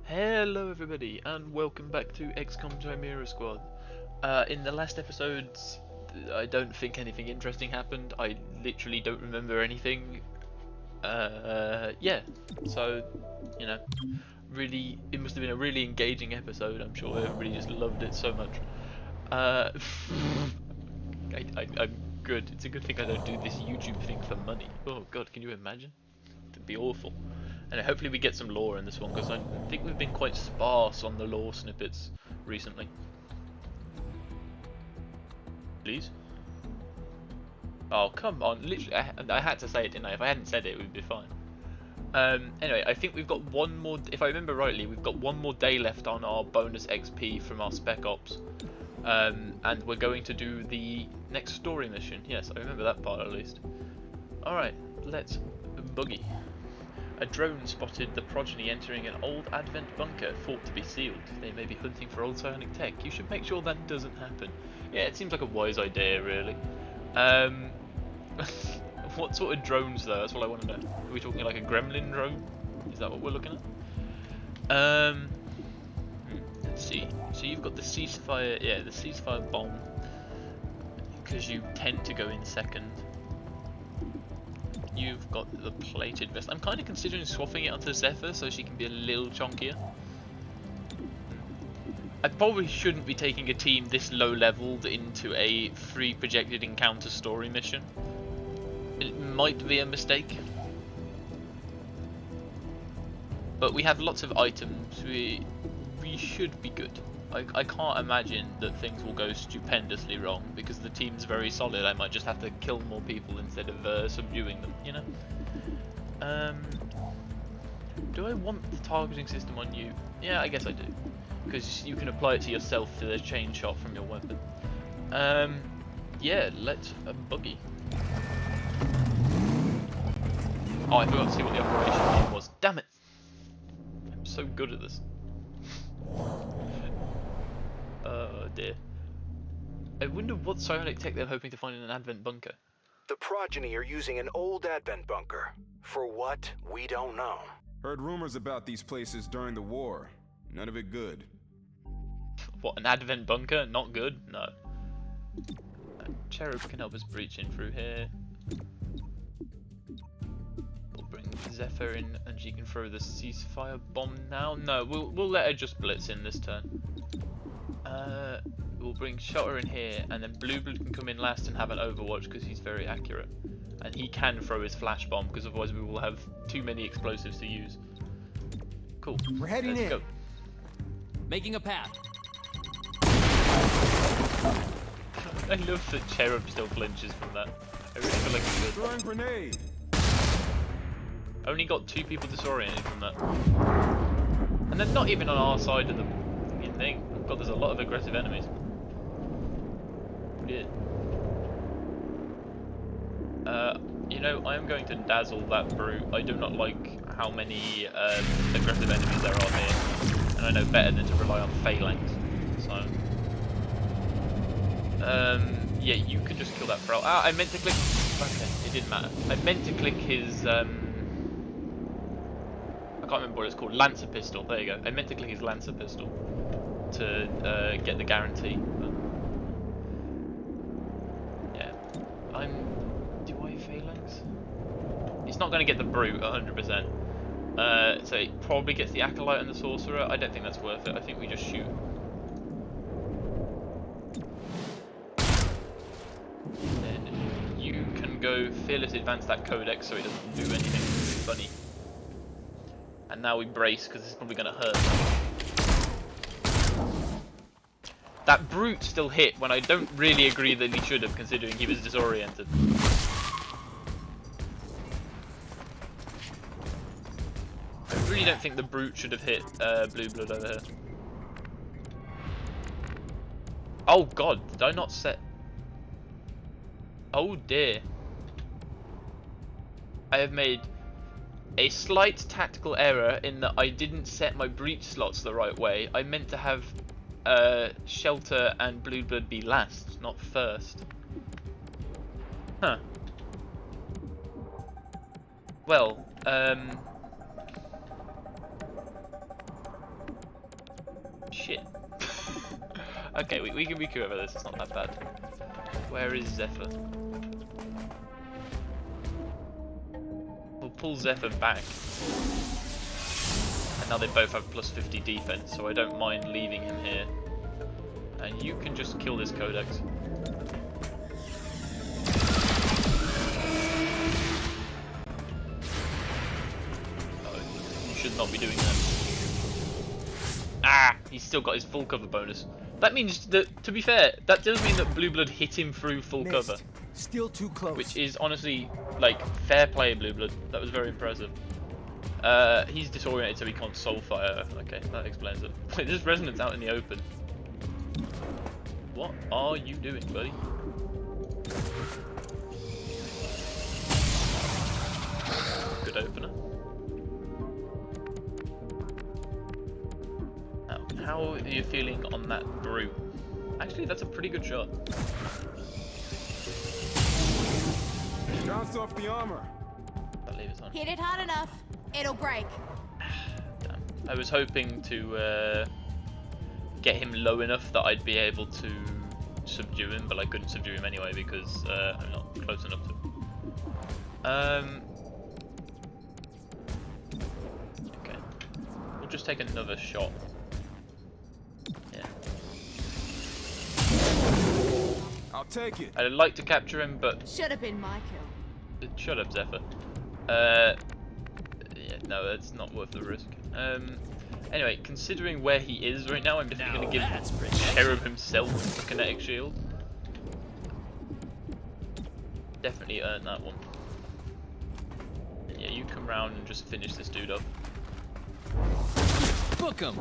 Hello everybody and welcome back to XCOM Chimera Squad. In the last episodes, I don't think anything interesting happened. I literally don't remember anything. Yeah, so, you know, really, it must have been a really engaging episode. I'm sure everybody just loved it so much. I'm good. It's a good thing I don't do this YouTube thing for money. Oh god, can you imagine? It'd be awful. And hopefully we get some lore in this one, because I think we've been quite sparse on the lore snippets recently. Please? Oh, come on. Literally, I had to say it, didn't I? If I hadn't said it, it would be fine. Anyway, I think we've got one more, if I remember rightly, we've got one more day left on our bonus XP from our Spec Ops. And we're going to do the next story mission. Yes, I remember that part at least. Alright, let's boogie. A drone spotted the Progeny entering an old Advent bunker thought to be sealed. They may be hunting for old psionic tech. You should make sure that doesn't happen. Yeah, it seems like a wise idea, really. What sort of drones, though? That's what I want to know. Are we talking like a gremlin drone? Is that what we're looking at? Let's see. So you've got the ceasefire, yeah, the ceasefire bomb. Because you tend to go in second. You've got the plated vest. I'm kind of considering swapping it onto Zephyr so she can be a little chunkier. I probably shouldn't be taking a team this low leveled into a free projected encounter story mission. It might be a mistake. But we have lots of items. We should be good. I can't imagine that things will go stupendously wrong because the team's very solid. I might just have to kill more people instead of subduing them, you know? Do I want the targeting system on you? Yeah, I guess I do. Because you can apply it to yourself to the chain shot from your weapon. Yeah, let's buggy. Oh, I forgot to see what the operation name was. Damn it! I'm so good at this. Oh dear. I wonder what psionic tech they're hoping to find in an Advent bunker. The Progeny are using an old Advent bunker. For what, we don't know. Heard rumors about these places during the war. None of it good. What, an Advent bunker? Not good? No. Cherub can help us breach in through here. We'll bring Zephyr in and she can throw the ceasefire bomb now. No, we'll let her just blitz in this turn. We'll bring Shutter in here, and then Blueblood can come in last and have an overwatch because he's very accurate. And he can throw his flash bomb because otherwise we will have too many explosives to use. Cool. We're heading in. Go. Making a path. I love that Cherub still flinches from that. I really feel like it's good. Throwing grenade. Only got 2 people disoriented from that. And they're not even on our side of the thing. Oh god, there's a lot of aggressive enemies. Yeah. You know, I am going to dazzle that brute. I do not like how many aggressive enemies there are here. And I know better than to rely on phalanx. So... yeah, you can just kill that Feral. Ah, I meant to click... Okay, it didn't matter. I meant to click his... I can't remember what it's called. Lancer pistol. There you go. I meant to click his Lancer pistol to get the guarantee. But yeah, do I phalanx? It's not going to get the brute 100%. So it probably gets the acolyte and the sorcerer. I don't think that's worth it. I think we just shoot. Then you can go fearless advance that codex so it doesn't do anything funny. And now we brace because this is probably going to hurt. That brute still hit when I don't really agree that he should have, considering he was disoriented. I really don't think the brute should have hit Blueblood over here. Oh god, did I not set... Oh dear. I have made a slight tactical error in that I didn't set my breach slots the right way. I meant to have Shelter and Blueblood be last, not first. Huh. Well, Okay, we can recover this. It's not that bad. Where is Zephyr? We'll pull Zephyr back. And now they both have plus 50 defense, so I don't mind leaving him here. And you can just kill this Codex. You should not be doing that. Ah! He's still got his full cover bonus. That means that, to be fair, that does mean that Blue Blood hit him through full cover. Still too close. Which is honestly, like, fair play, Blue Blood. That was very impressive. He's disoriented, so he can't soul fire. Okay, that explains it. There's resonance out in the open. What are you doing, buddy? Good opener. Now, how are you feeling on that brute? Actually, that's a pretty good shot. Bounced off the armor. That leaves on. Hit it hard enough, it'll break. Damn. I was hoping to get him low enough that I'd be able to subdue him, but I couldn't subdue him anyway because I'm not close enough to him. Okay. We'll just take another shot. Yeah. I'll take it. I'd like to capture him, but Should have been my kill. shut up, Zephyr. Yeah, no, that's not worth the risk. Anyway, considering where he is right now, I'm definitely going to give Cherub himself a kinetic shield. Definitely earned that one. And yeah, you come round and just finish this dude up. Book 'em.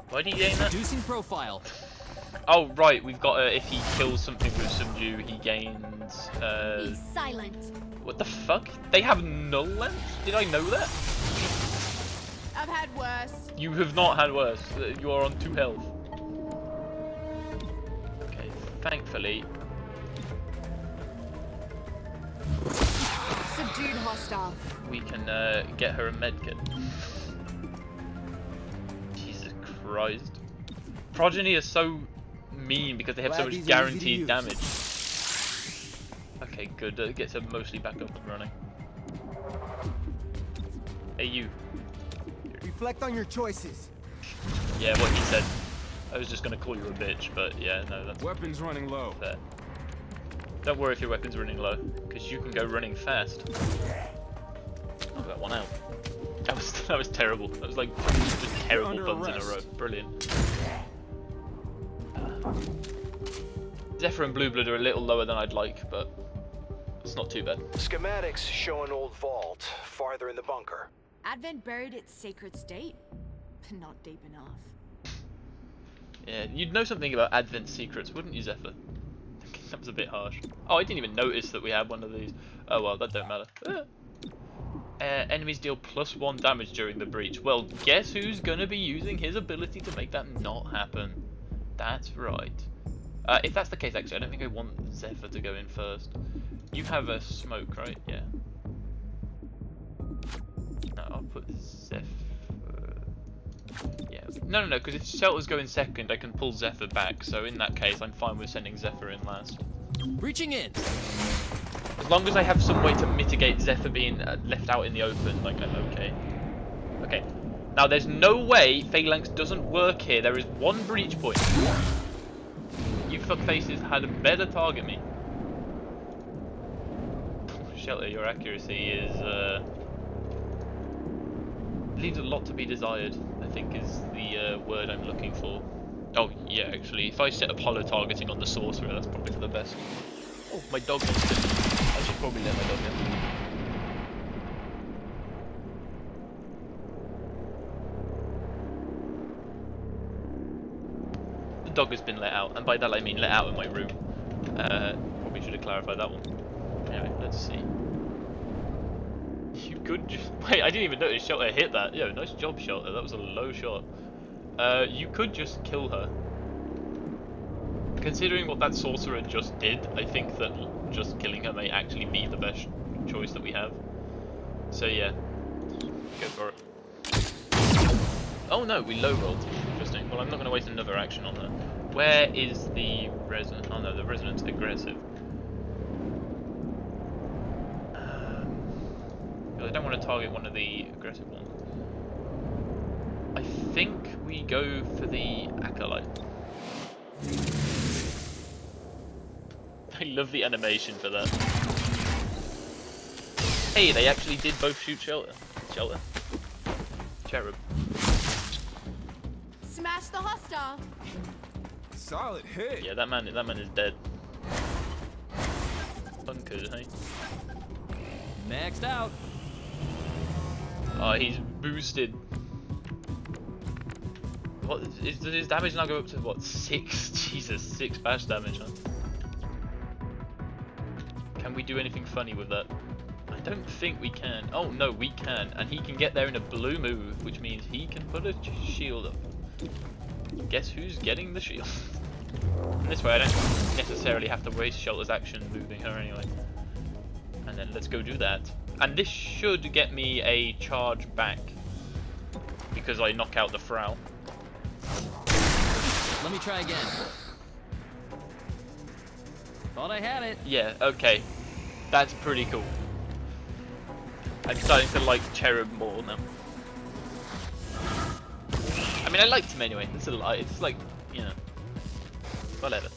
Why did he gain that? Reducing profile. Oh, right, we've got if he kills something with subdue, he gains. Be silent. What the fuck? They have null length? Did I know that? I've had worse. You have not had worse. You are on 2 health. Okay, thankfully. Subdued hostile. We can get her a medkit. Jesus Christ. Progeny are so mean because they have so much guaranteed damage. Okay, good. Gets her mostly back up and running. Hey, you. Reflect on your choices. Yeah, what he said. I was just going to call you a bitch, but yeah, no, that's Weapons running low. fair. Don't worry if your weapon's running low, because you can go running fast. Oh, got one out. That was terrible. That was like just terrible under puns in a arrest. row. Brilliant. Zephyr and Blue Blood are a little lower than I'd like, but it's not too bad. Schematics show an old vault farther in the bunker. Advent buried its sacred state, but not deep enough. Yeah, you'd know something about Advent secrets, wouldn't you, Zephyr? That was a bit harsh. Oh, I didn't even notice that we had one of these. Oh well, that don't matter. Enemies deal +1 damage during the breach. Well, guess who's gonna be using his ability to make that not happen? That's right. If that's the case, actually, I don't think I want Zephyr to go in first. You have a smoke, right? Yeah. No, I'll put Zephyr. Yeah. No, because if Shelter's going second, I can pull Zephyr back. So in that case, I'm fine with sending Zephyr in last. Reaching in. As long as I have some way to mitigate Zephyr being left out in the open, like I'm okay. Okay. Now there's no way Phalanx doesn't work here. There is one breach point. You fuckfaces had better target me. Shelter, your accuracy is leaves a lot to be desired, I think is the word I'm looking for. Oh yeah, actually, if I set up hollow targeting on the sorcerer, that's probably for the best. Oh, my dog wants to. I should probably let my dog in. The dog has been let out, and by that I mean let out of my room. Probably should have clarified that one. Anyway, let's see. You could just wait. I didn't even notice Shelter hit that. Yo, nice job, Shelter. That was a low shot. You could just kill her. Considering what that sorcerer just did, I think that just killing her may actually be the best choice that we have. So yeah, go for it. Oh no, we low rolled. Interesting. Well, I'm not going to waste another action on that. Where is the resonant? Oh no, the resonant's aggressive. I don't want to target one of the aggressive ones. I think we go for the acolyte. I love the animation for that. Hey, they actually did both shoot shelter. Cherub. Smash the hostile. Solid hit. Yeah, that man is dead. Bunkers, hey. Maxed out. Oh, he's boosted. What is does his damage now go up to what 6? Jesus, 6 bash damage, huh? Can we do anything funny with that? I don't think we can. Oh no, we can, and he can get there in a blue move, which means he can put a shield up. Guess who's getting the shield? And this way I don't necessarily have to waste Shelter's action moving her anyway. And then let's go do that. And this should get me a charge back because I knock out the Frau. Let me try again. Thought I had it. Yeah, okay. That's pretty cool. I'm starting to like Cherub more now. I mean, I liked him anyway. It's a lie. It's like, you know, whatever.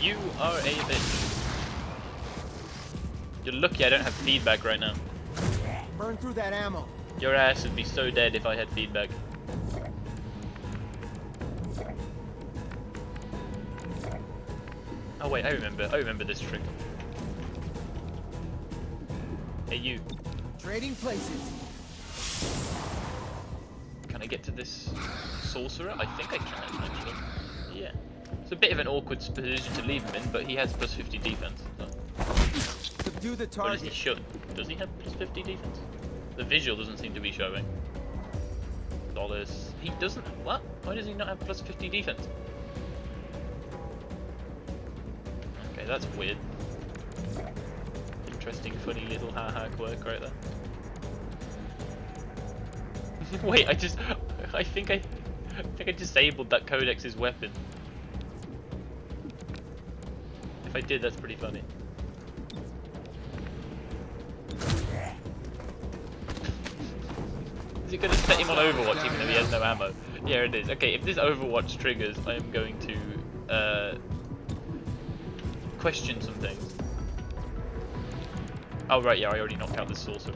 You are a bitch. You're lucky I don't have feedback right now. Burn through that ammo. Your ass would be so dead if I had feedback. Oh wait, I remember this trick. Hey you, Trading places. can I get to this sorcerer? I think I can actually. Yeah. It's a bit of an awkward position to leave him in, but he has plus 50 defense. So. Subdue the Or does target. he should? Does he have plus 50 defense? The visual doesn't seem to be showing. Dollars. He doesn't. What? Why does he not have plus 50 defense? Okay, that's weird. Interesting, funny little haha quirk right there. Wait, I think I disabled that Codex's weapon. If I did, that's pretty funny. Is it going to set him on Overwatch even though he has no ammo? Yeah, it is. Okay, if this Overwatch triggers, I am going to question some things. Oh right, yeah, I already knocked out this sorcerer.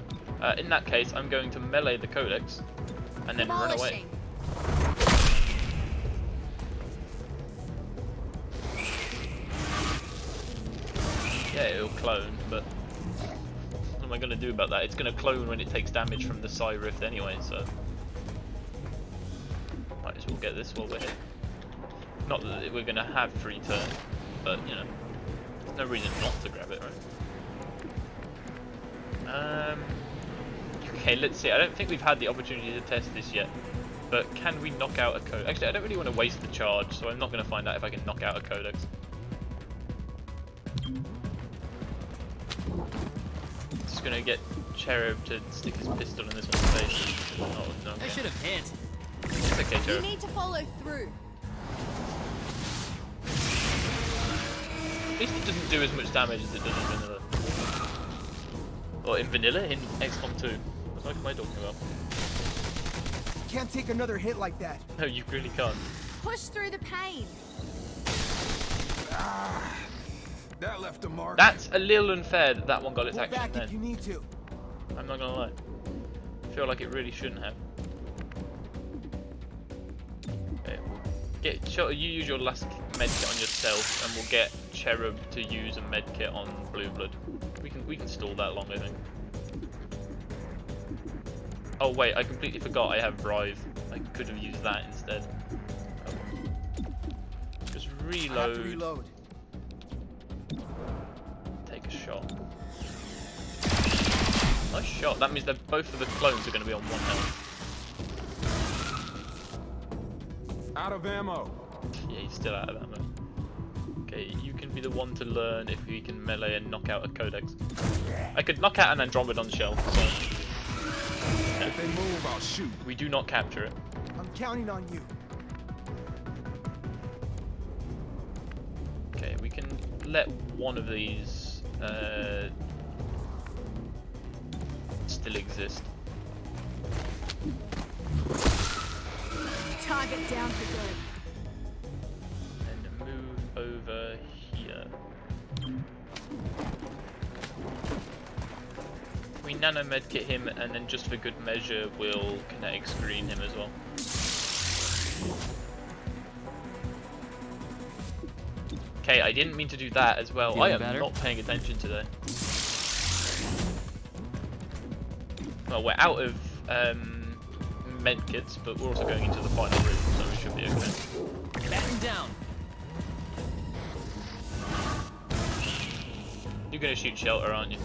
In that case, I'm going to melee the Codex and then run away. Yeah, it'll clone, but what am I going to do about that? It's going to clone when it takes damage from the Psi Rift anyway, so might as well get this while we're here. Not that we're going to have free turn, but you know, there's no reason not to grab it, right? Okay, let's see. I don't think we've had the opportunity to test this yet, but can we knock out a Codex? Actually, I don't really want to waste the charge, so I'm not going to find out if I can knock out a Codex. Just going to get Cherub to stick his pistol in this one's face. Oh, no. I should have hit. It's okay, You Cherub. need to follow through. At least it doesn't do as much damage as it does in vanilla. Or in vanilla? In XCOM 2. What am I talking about? Can't take another hit like that. No, you really can't. Push through the pain. That left a mark. That's a little unfair that that one got its Pull action back if you then. need to. I'm not gonna lie. I feel like it really shouldn't have. Okay, you use your last medkit on yourself, and we'll get Cherub to use a medkit on Blue Blood. We can stall that long, I think. Oh wait, I completely forgot I have Rive. I could have used that instead. Just I have to reload. reload. Take a shot. Nice shot. That means that both of the clones are going to be on 1 health. Out of ammo. Yeah, he's still out of ammo. Okay, you can be the one to learn if we can melee and knock out a Codex. I could knock out an Andromedon shell, so... Yeah. If they move, I'll shoot. We do not capture it. I'm counting on you. Okay, we can let one of these still exist. Target down for good. And move over here. We nano medkit him, and then just for good measure, we'll kinetic screen him as well. Okay, I didn't mean to do that as well. Feeling I am better? not paying attention today. Well, we're out of medkits, but we're also going into the final room, so we should be okay. Batten down. You're gonna shoot shelter, aren't you?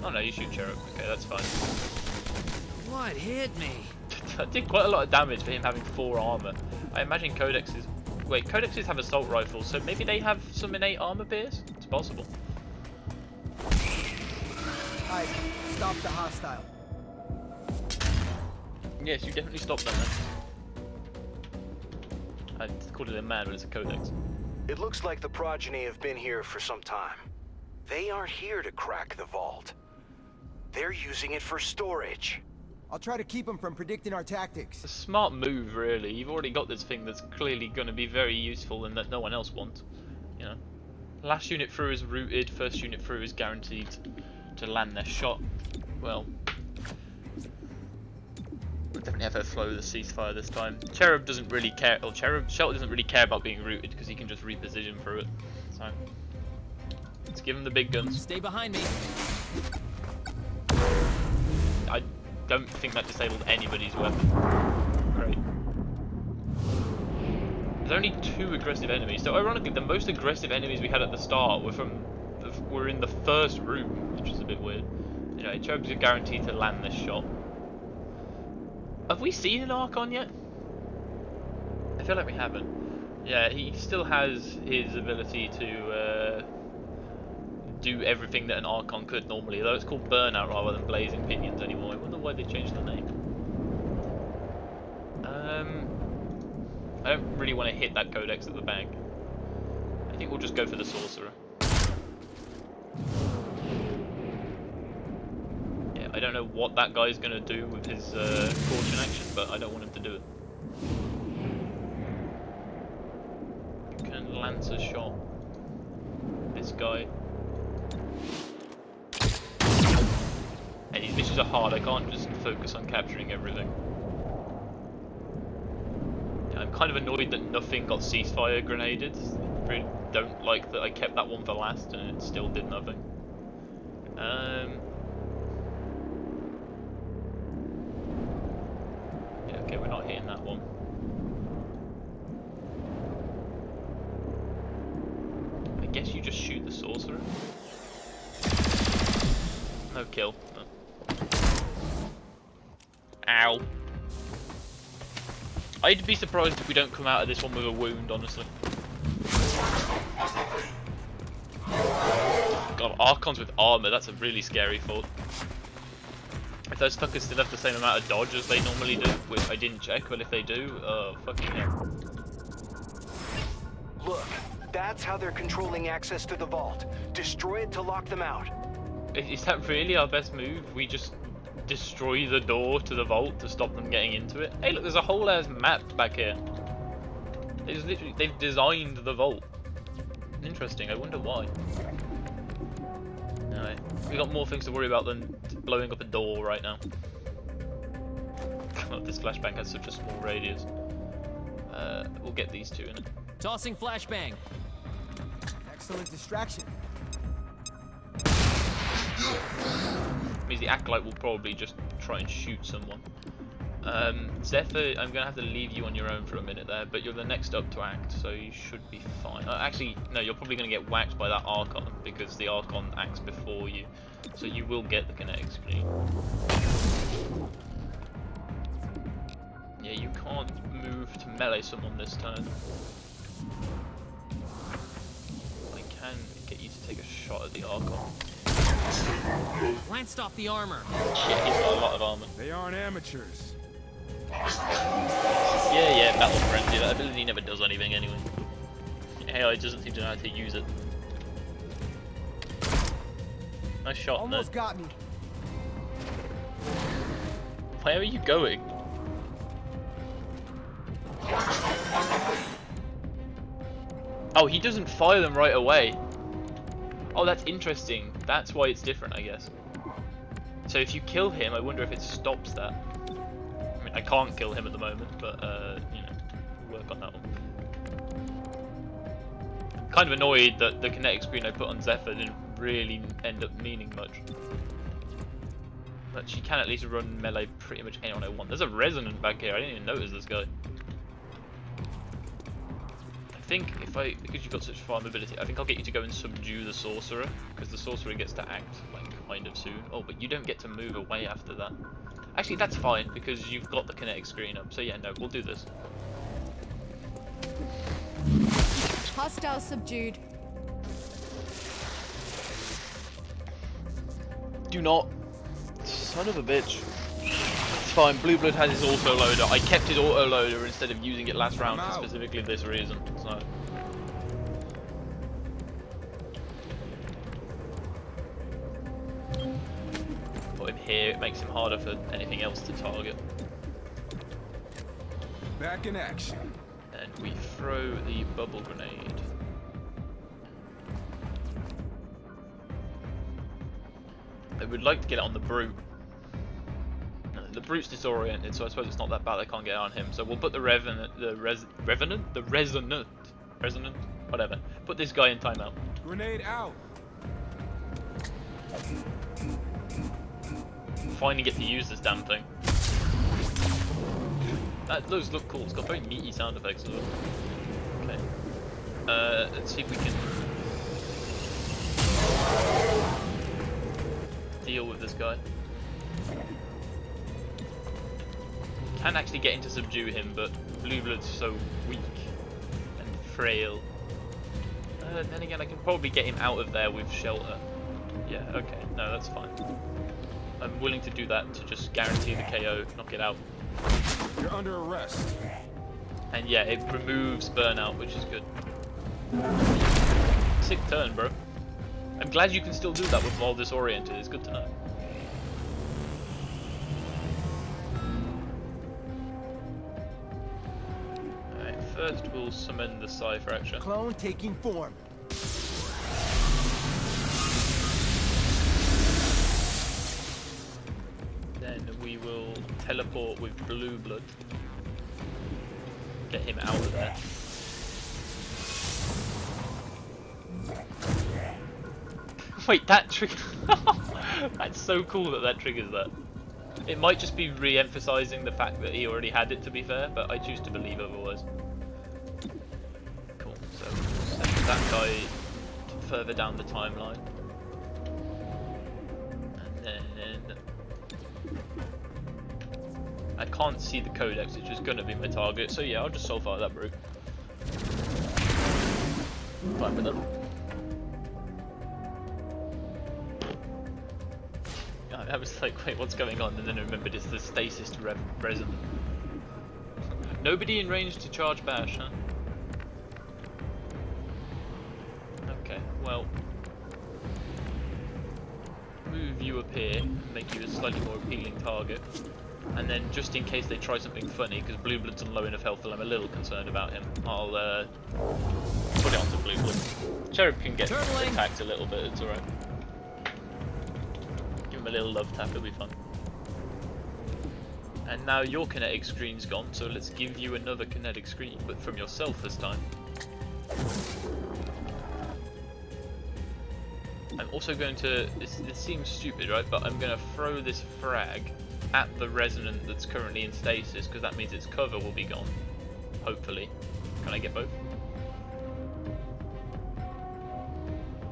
Oh no, you shoot cherub. Okay, that's fine. What hit me? That did quite a lot of damage for him having 4 armor. I imagine codexes. Wait, codexes have assault rifles, so maybe they have some innate armor pierce? It's possible. I stop the hostile. Yes, you definitely stopped that man. I called it a man, but it's a codex. It looks like the Progeny have been here for some time. They aren't here to crack the vault. They're using it for storage. I'll try to keep them from predicting our tactics. It's a smart move, really. You've already got this thing that's clearly going to be very useful and that no one else wants. You know, last unit through is rooted, first unit through is guaranteed to land their shot. Well, we'll definitely have her flow the ceasefire this time. Cherub doesn't really care, or Shelter doesn't really care about being rooted because he can just reposition through it. So let's give him the big guns. Stay behind me. I don't think that disabled anybody's weapon. Great. There's only 2 aggressive enemies. So ironically, the most aggressive enemies we had at the start were in the first room, which is a bit weird. Anyway, Cherubs are guaranteed to land this shot. Have we seen an Archon yet? I feel like we haven't. Yeah, he still has his ability to do everything that an Archon could normally, though it's called Burnout rather than Blazing Pinions anymore. I wonder why they changed the name. I don't really want to hit that Codex at the back. I think we'll just go for the Sorcerer. Yeah, I don't know what that guy's going to do with his Caution action, but I don't want him to do it. You can lance a shot. This guy. And these missions are hard, I can't just focus on capturing everything. Yeah, I'm kind of annoyed that nothing got ceasefire grenaded. I really don't like that I kept that one for last and it still did nothing. Yeah, okay, we're not hitting that one. I guess you just shoot the Sorcerer. No kill. No. Ow. I'd be surprised if we don't come out of this one with a wound, honestly. God, Archons with armor, that's a really scary thought. If those fuckers still have the same amount of dodge as they normally do, which I didn't check, but if they do, oh, fucking hell. Look, that's how they're controlling access to the vault. Destroy it to lock them out. Is that really our best move? We just destroy the door to the vault to stop them getting into it? Hey look, there's a whole ass map back here. They've designed the vault. Interesting, I wonder why. Anyway, we got more things to worry about than blowing up a door right now. God, this flashbang has such a small radius. We'll get these 2 in it. Tossing flashbang. Excellent distraction. Means the Acolyte will probably just try and shoot someone. Zephyr, I'm going to have to leave you on your own for a minute there, but you're the next up to act, so you should be fine. Actually, no, you're probably going to get whacked by that Archon, because the Archon acts before you. So you will get the kinetic screen. Yeah, you can't move to melee someone this turn. I can get you to take a shot at the Archon. Glanced off the armor. Shit, he's got a lot of armor. They aren't amateurs. Yeah, Battle Frenzy. That ability never does anything anyway. AI doesn't seem to know how to use it. Nice shot, Almost got me. Where are you going? Oh, he doesn't fire them right away. Oh, that's interesting. That's why it's different, I guess. So if you kill him, I wonder if it stops that. I mean, I can't kill him at the moment, but, you know, we'll work on that one. Kind of annoyed that the kinetic screen I put on Zephyr didn't really end up meaning much. But she can at least run melee pretty much anyone I want. There's a resonant back here. I didn't even notice this guy. I think because you've got such far mobility, I think I'll get you to go and subdue the sorcerer, because the sorcerer gets to act like kind of soon. Oh, but you don't get to move away after that. Actually, that's fine because you've got the kinetic screen up. So yeah, no, we'll do this. Hostile subdued. Do not. Son of a bitch. It's fine, Blue Blood has his auto loader. I kept his auto loader instead of using it last round for specifically this reason. So put him here, it makes him harder for anything else to target. Back in action. And we throw the bubble grenade. I would like to get it on the brute. The brute's disoriented, so I suppose it's not that bad I can't get on him. So we'll put the resonant, whatever. Put this guy in timeout. Grenade out. Finally get to use this damn thing. Those look cool. It's got very meaty sound effects as well. Okay. Let's see if we can deal with this guy. Can actually get in to subdue him, but Blue Blood's so weak and frail. Then again, I can probably get him out of there with shelter. Yeah, okay, no, that's fine. I'm willing to do that to just guarantee the KO, knock it out. You're under arrest. And yeah, it removes burnout, which is good. Sick turn, bro. I'm glad you can still do that with while disoriented. It's good to know. Alright, first we'll summon the Psi Fracture. Clone taking form. Then we will teleport with Blue Blood. Get him out of there. Wait, that trigger. That's so cool that triggers that. It might just be re-emphasizing the fact that he already had it, to be fair, but I choose to believe otherwise. Cool, so send that guy further down the timeline. And then I can't see the codex, which is going to be my target, so yeah, I'll just soul fire that brute. Fine with them. I was like, wait, what's going on? And then I remembered it's the stasis resonant. Nobody in range to charge bash, huh? Okay, well, move you up here, make you a slightly more appealing target. And then just in case they try something funny, because Blue Blood's on low enough health that I'm a little concerned about him, I'll put it onto Blue Blood. Cherub can get attacked a little bit, it's alright. Give him a little love tap, it'll be fun. And now your kinetic screen's gone, so let's give you another kinetic screen, but from yourself this time. I'm also going to, this seems stupid, right, but I'm going to throw this frag at the resonant that's currently in stasis, because that means its cover will be gone. Hopefully. Can I get both?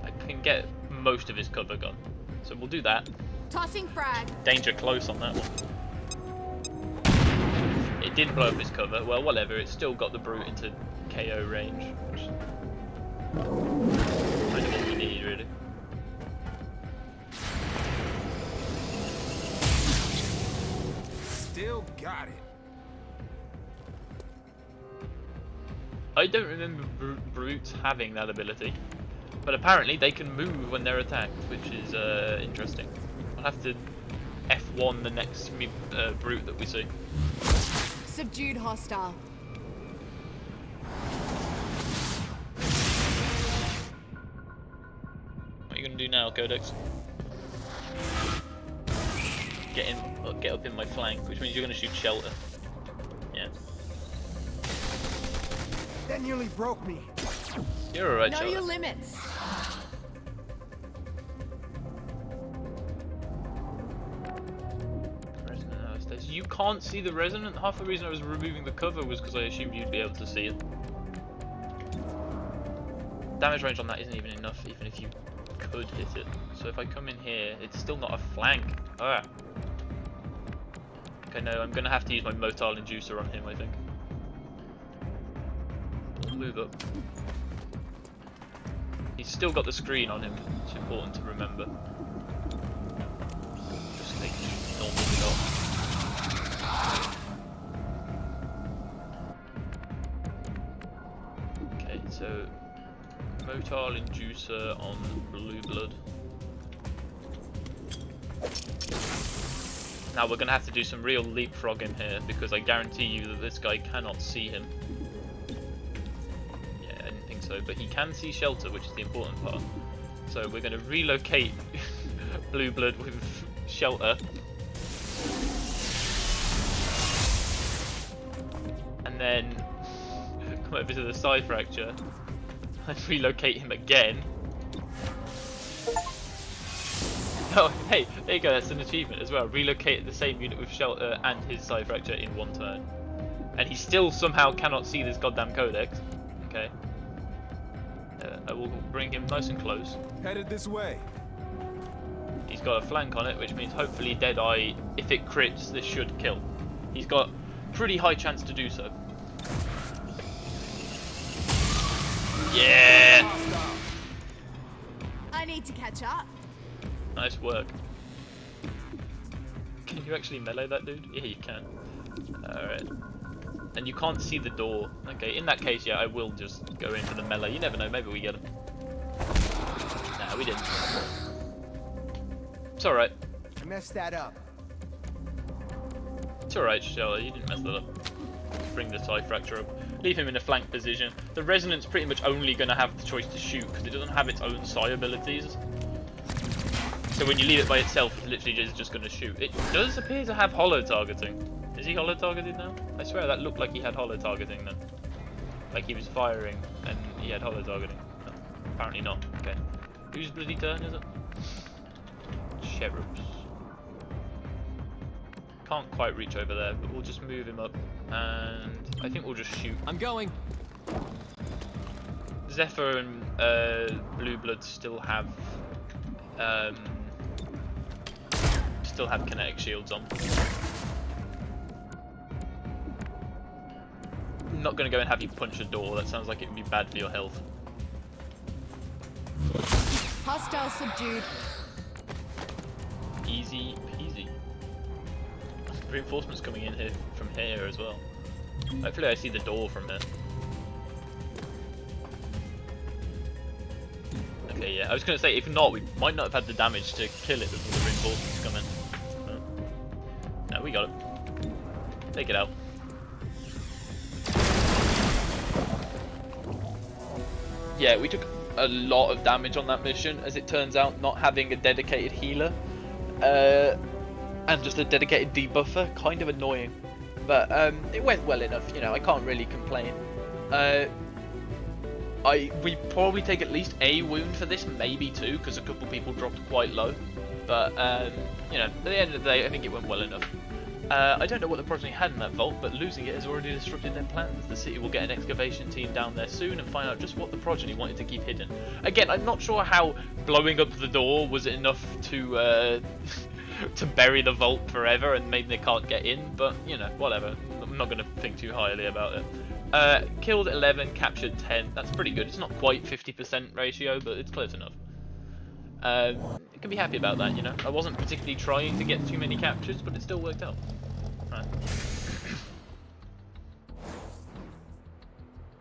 I can get most of his cover gone. So we'll do that. Tossing frag. Danger close on that one. It didn't blow up his cover. Well, whatever. It's still got the brute into KO range. Which is kind of what we need, really. Still got it. I don't remember brutes having that ability, but apparently they can move when they're attacked, which is interesting. I'll have to F1 the next brute that we see. Subdued hostile. What are you gonna do now, Codex? Get up in my flank, which means you're gonna shoot shelter. Yeah. That nearly broke me. You're alright, Know shelter. your limits. Resonant nowadays. You can't see the resonant. Half the reason I was removing the cover was because I assumed you'd be able to see it. Damage range on that isn't even enough, even if you could hit it. So if I come in here, it's still not a flank. Ah. Okay, no, I'm gonna have to use my motile inducer on him, I think. We'll move up. He's still got the screen on him. It's important to remember. Just take a normal shot. Okay, so motile inducer on blue blood. Now we're gonna have to do some real leapfrogging here because I guarantee you that this guy cannot see him. Yeah, I didn't think so, but he can see shelter, which is the important part. So we're gonna relocate blue blood with shelter. And then come over to the side fracture and relocate him again. Oh, hey, there you go, that's an achievement as well. Relocate the same unit with shelter and his side fracture in one turn. And he still somehow cannot see this goddamn codex. Okay. I will bring him nice and close. Headed this way. He's got a flank on it, which means hopefully Deadeye, if it crits, this should kill. He's got pretty high chance to do so. Yeah! I need to catch up. Nice work. Can you actually melee that dude? Yeah, you can. Alright. And you can't see the door. Okay, in that case, yeah, I will just go into the melee. You never know, maybe we get him. Nah, we didn't. It's alright. I messed that up. It's alright, Shelly, you didn't mess that up. Just bring the side fracture up. Leave him in a flank position. The Resonant's pretty much only going to have the choice to shoot, because it doesn't have its own psi abilities. So when you leave it by itself, it's literally just going to shoot. It does appear to have holo targeting. Is he holo targeted now? I swear that looked like he had holo targeting then. Like he was firing and he had holo targeting. No, apparently not. Okay. Whose bloody turn is it? Sheriff's. Can't quite reach over there, but we'll just move him up and I think we'll just shoot. I'm going. Zephyr and Blue Blood still have kinetic shields on. I'm not going to go and have you punch a door. That sounds like it would be bad for your health. Hostile subdued. Easy peasy. Reinforcements coming in here from here as well. Hopefully I see the door from here. Okay, yeah. I was going to say, if not, we might not have had the damage to kill it before the reinforcements come in. No, we got it. Take it out. Yeah, we took a lot of damage on that mission, as it turns out, not having a dedicated healer and just a dedicated debuffer, kind of annoying. But it went well enough, you know, I can't really complain. We probably take at least a wound for this, maybe two, because a couple people dropped quite low. But, you know, at the end of the day, I think it went well enough. I don't know what the Progeny had in that vault, but losing it has already disrupted their plans. The city will get an excavation team down there soon and find out just what the Progeny wanted to keep hidden. Again, I'm not sure how blowing up the door was enough to to bury the vault forever and maybe they can't get in, but, you know, whatever. I'm not going to think too highly about it. Killed 11, captured 10. That's pretty good. It's not quite 50% ratio, but it's close enough. I can be happy about that, you know. I wasn't particularly trying to get too many captures, but it still worked out. Right.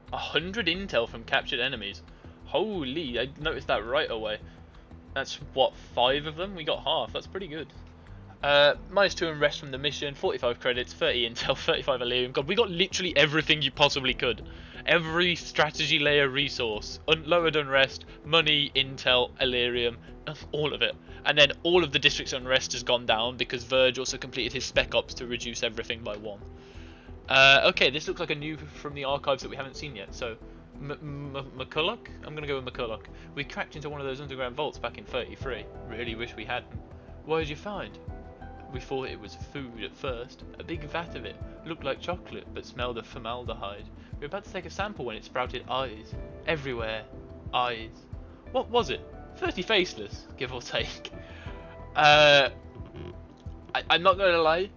100 intel from captured enemies. Holy, I noticed that right away. That's what, 5 of them? We got half. That's pretty good. -2 unrest from the mission, 45 credits, 30 intel, 35 Illyrium. God, we got literally everything you possibly could. Every strategy layer resource. Lowered unrest, money, intel, Illyrium, all of it. And then all of the district's unrest has gone down because Verge also completed his spec ops to reduce everything by 1. Okay, this looks like a new from the archives that we haven't seen yet. So, McCulloch? I'm going to go with McCulloch. We cracked into one of those underground vaults back in 33. Really wish we hadn't. What did you find? We thought it was food at first. A big vat of it. Looked like chocolate, but smelled of formaldehyde. We were about to take a sample when it sprouted eyes. Everywhere. Eyes. What was it? 30 faceless, give or take. I'm not going to lie.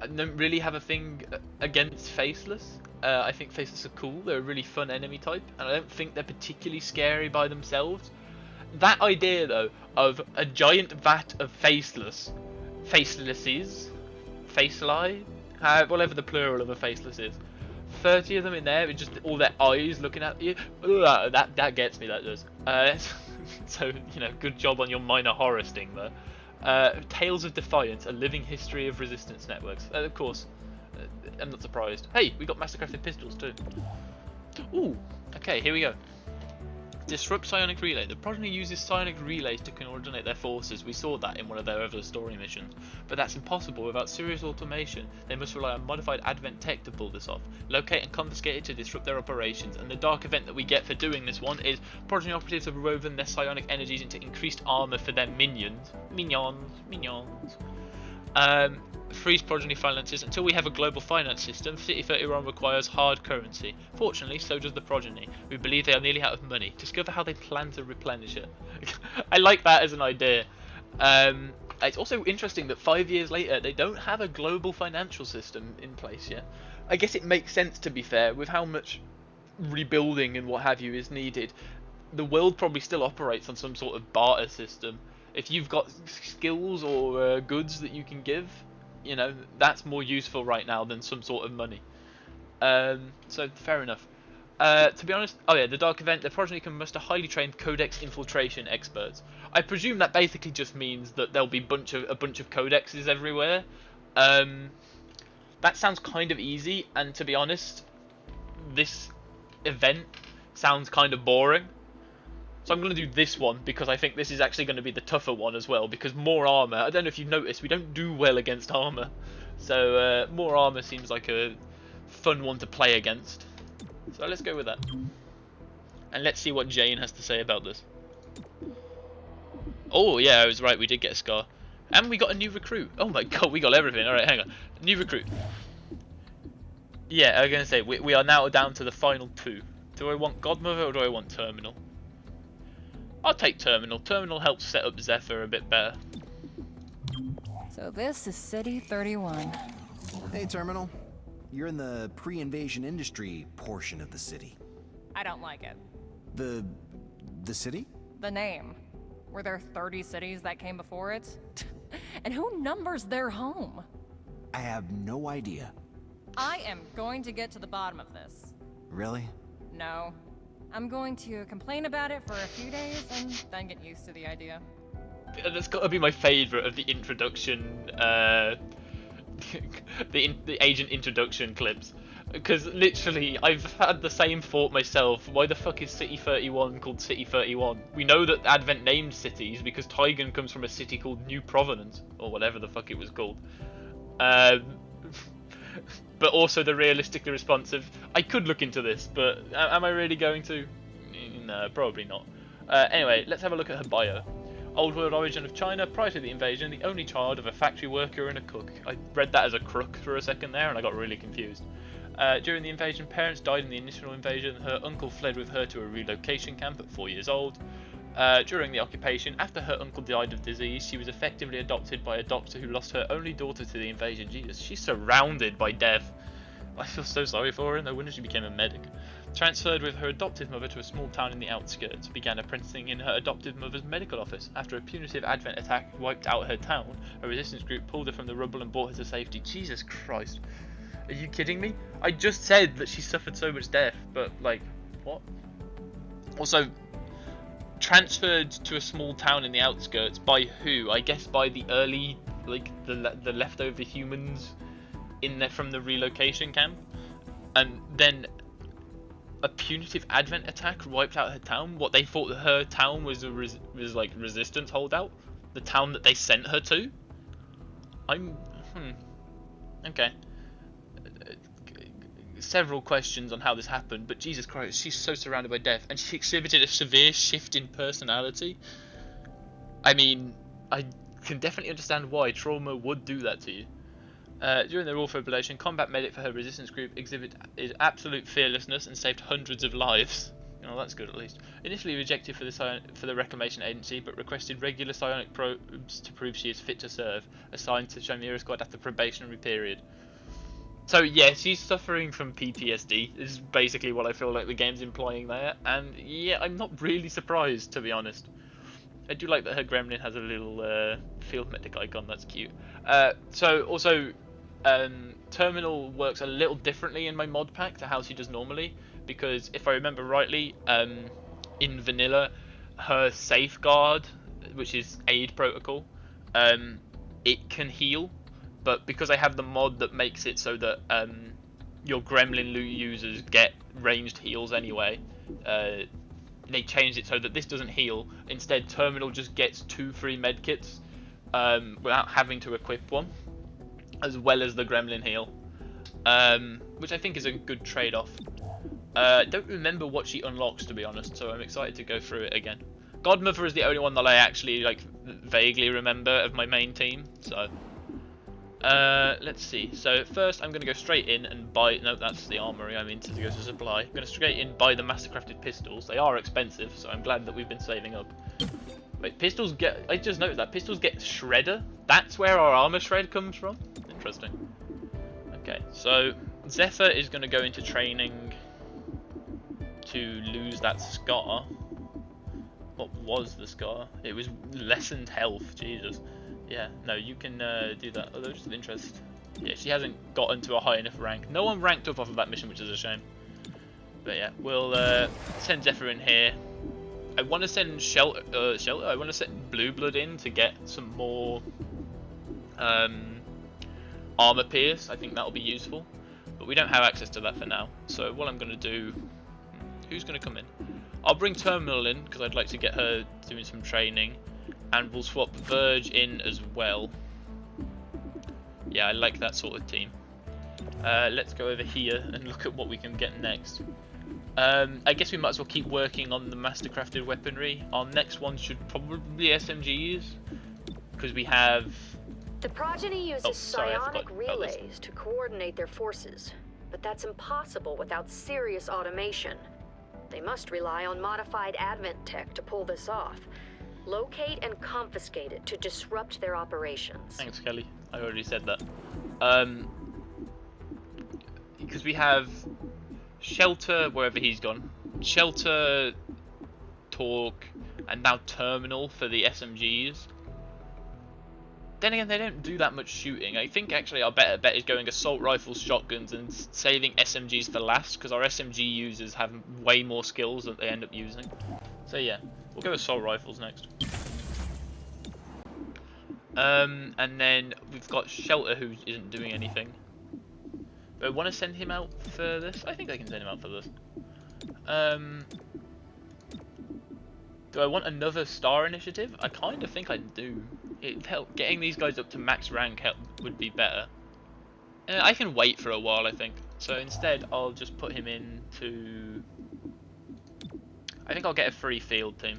I don't really have a thing against faceless. I think faceless are cool. They're a really fun enemy type, and I don't think they're particularly scary by themselves. That idea, though, of a giant vat of facelesses, faceli, whatever the plural of a faceless is, 30 of them in there with just all their eyes looking at you. That gets me. That does. So you know, good job on your minor horror sting there. Tales of Defiance, a living history of resistance networks. Of course, I'm not surprised. Hey, we got mastercrafted pistols too. Ooh, okay, here we go. Disrupt psionic relay. The Progeny uses psionic relays to coordinate their forces. We saw that in one of their other story missions. But that's impossible without serious automation. They must rely on modified Advent tech to pull this off. Locate and confiscate it to disrupt their operations. And the dark event that we get for doing this one is Progeny operatives have woven their psionic energies into increased armor for their minions. Minions. Freeze Progeny finances. Until we have a global finance system, City 31 requires hard currency. Fortunately, so does the Progeny. We believe they are nearly out of money. Discover how they plan to replenish it. I like that as an idea. It's also interesting that 5 years later, they don't have a global financial system in place yet. I guess it makes sense, to be fair, with how much rebuilding and what have you is needed. The world probably still operates on some sort of barter system. If you've got skills or goods that you can give, you know, that's more useful right now than some sort of money. So fair enough. To be honest, oh yeah, the dark event. The Progeny can muster highly trained codex infiltration experts. I presume that basically just means that there'll be a bunch of codexes everywhere. That sounds kind of easy, and to be honest, this event sounds kind of boring. So I'm going to do this one because I think this is actually going to be the tougher one as well, because more armor. I don't know if you've noticed, we don't do well against armor. So more armor seems like a fun one to play against. So let's go with that. And let's see what Jane has to say about this. Oh yeah, I was right, we did get a scar. And we got a new recruit. Oh my god, we got everything. Alright, hang on. New recruit. Yeah, I was going to say, we are now down to the final 2. Do I want Godmother or do I want Terminal? I'll take Terminal. Terminal helps set up Zephyr a bit better. So this is City 31. Hey, Terminal. You're in the pre-invasion industry portion of the city. I don't like it. The city? The name. Were there 30 cities that came before it? And who numbers their home? I have no idea. I am going to get to the bottom of this. Really? No. I'm going to complain about it for a few days and then get used to the idea. That's got to be my favourite of the introduction, the agent introduction clips. Because literally, I've had the same thought myself. Why the fuck is City 31 called City 31? We know that Advent named cities because Tygan comes from a city called New Providence, or whatever the fuck it was called. But also the realistically responsive. I could look into this, but am I really going to? No, probably not. Anyway, let's have a look at her bio. Old world origin of China. Prior to the invasion, the only child of a factory worker and a cook. I read that as a crook for a second there, and I got really confused. During the invasion, parents died in the initial invasion. Her uncle fled with her to a relocation camp at 4 years old. During the occupation, after her uncle died of disease, she was effectively adopted by a doctor who lost her only daughter to the invasion. Jesus, she's surrounded by death. I feel so sorry for her. No wonder she became a medic. Transferred with her adoptive mother to a small town in the outskirts, began apprenticing in her adoptive mother's medical office. After a punitive Advent attack wiped out her town, a resistance group pulled her from the rubble and brought her to safety. Jesus Christ. Are you kidding me? I just said that she suffered so much death, but, like, what? Also, transferred to a small town in the outskirts by who? I guess by the early, like, the leftover humans from the relocation camp. And then a punitive Advent attack wiped out her town. What, they thought her town was a like resistance holdout? The town that they sent her to? Okay. Several questions on how this happened, but Jesus Christ, she's so surrounded by death, and she exhibited a severe shift in personality. I mean, I can definitely understand why trauma would do that to you. During the raw fibrillation, combat medic for her resistance group exhibited absolute fearlessness and saved hundreds of lives. You know, that's good at least. Initially rejected for the Reclamation Agency, but requested regular psionic probes to prove she is fit to serve. Assigned to Chimera Squad after probationary period. So yeah, she's suffering from PTSD. This is basically what I feel like the game's implying there. And yeah, I'm not really surprised, to be honest. I do like that her gremlin has a little field medic icon. That's cute. So also, Terminal works a little differently in my mod pack to how she does normally, because if I remember rightly, in vanilla, her safeguard, which is aid protocol, it can heal, but because I have the mod that makes it so that your gremlin loot users get ranged heals anyway, they changed it so that this doesn't heal. Instead, Terminal just gets 2 free medkits without having to equip one, as well as the gremlin heal, which I think is a good trade-off. Don't remember what she unlocks, to be honest, so I'm excited to go through it again. Godmother is the only one that I actually like vaguely remember of my main team, so let's see. So first I'm going to go straight in and buy, no, that's the armory I mean to go to supply. I'm going to straight in buy the mastercrafted pistols. They are expensive, so I'm glad that we've been saving up. Wait, pistols get, I just noticed that pistols get shredder. That's where our armor shred comes from. Interesting. Okay, so Zephyr is going to go into training to lose that scar. What was the scar? It was lessened health. Jesus. Yeah, no, you can do that. Although just of interest. Yeah, she hasn't gotten to a high enough rank. No one ranked up off of that mission, which is a shame. But yeah, we'll send Zephyr in here. I want to send Shelter. I want to send Blue Blood in to get some more armor pierce. I think that'll be useful, but we don't have access to that for now. So what I'm going to do, who's going to come in? I'll bring Terminal in because I'd like to get her doing some training, and we'll swap Verge in as well. Yeah, I like that sort of team. Let's go over here and look at what we can get next. I guess we might as well keep working on the mastercrafted weaponry. Our next one should probably be SMGs, because we have... The Progeny uses psionic relays to coordinate their forces, but that's impossible without serious automation. They must rely on modified Advent tech to pull this off. Locate and confiscate it to disrupt their operations. Thanks, Kelly. I already said that. Because we have Shelter, wherever he's gone. Shelter, Talk, and now Terminal for the SMGs. Then again, they don't do that much shooting. I think actually our better bet is going assault rifles, shotguns, and saving SMGs for last, because our SMG users have way more skills that they end up using. So yeah, we'll go assault rifles next. And then we've got Shelter, who isn't doing anything. But I want to send him out for this. I think I can send him out for this. Do I want another star initiative? I kind of think I do. Getting these guys up to max rank would be better. I can wait for a while, I think. So instead, I'll just put him into... I think I'll get a free field team.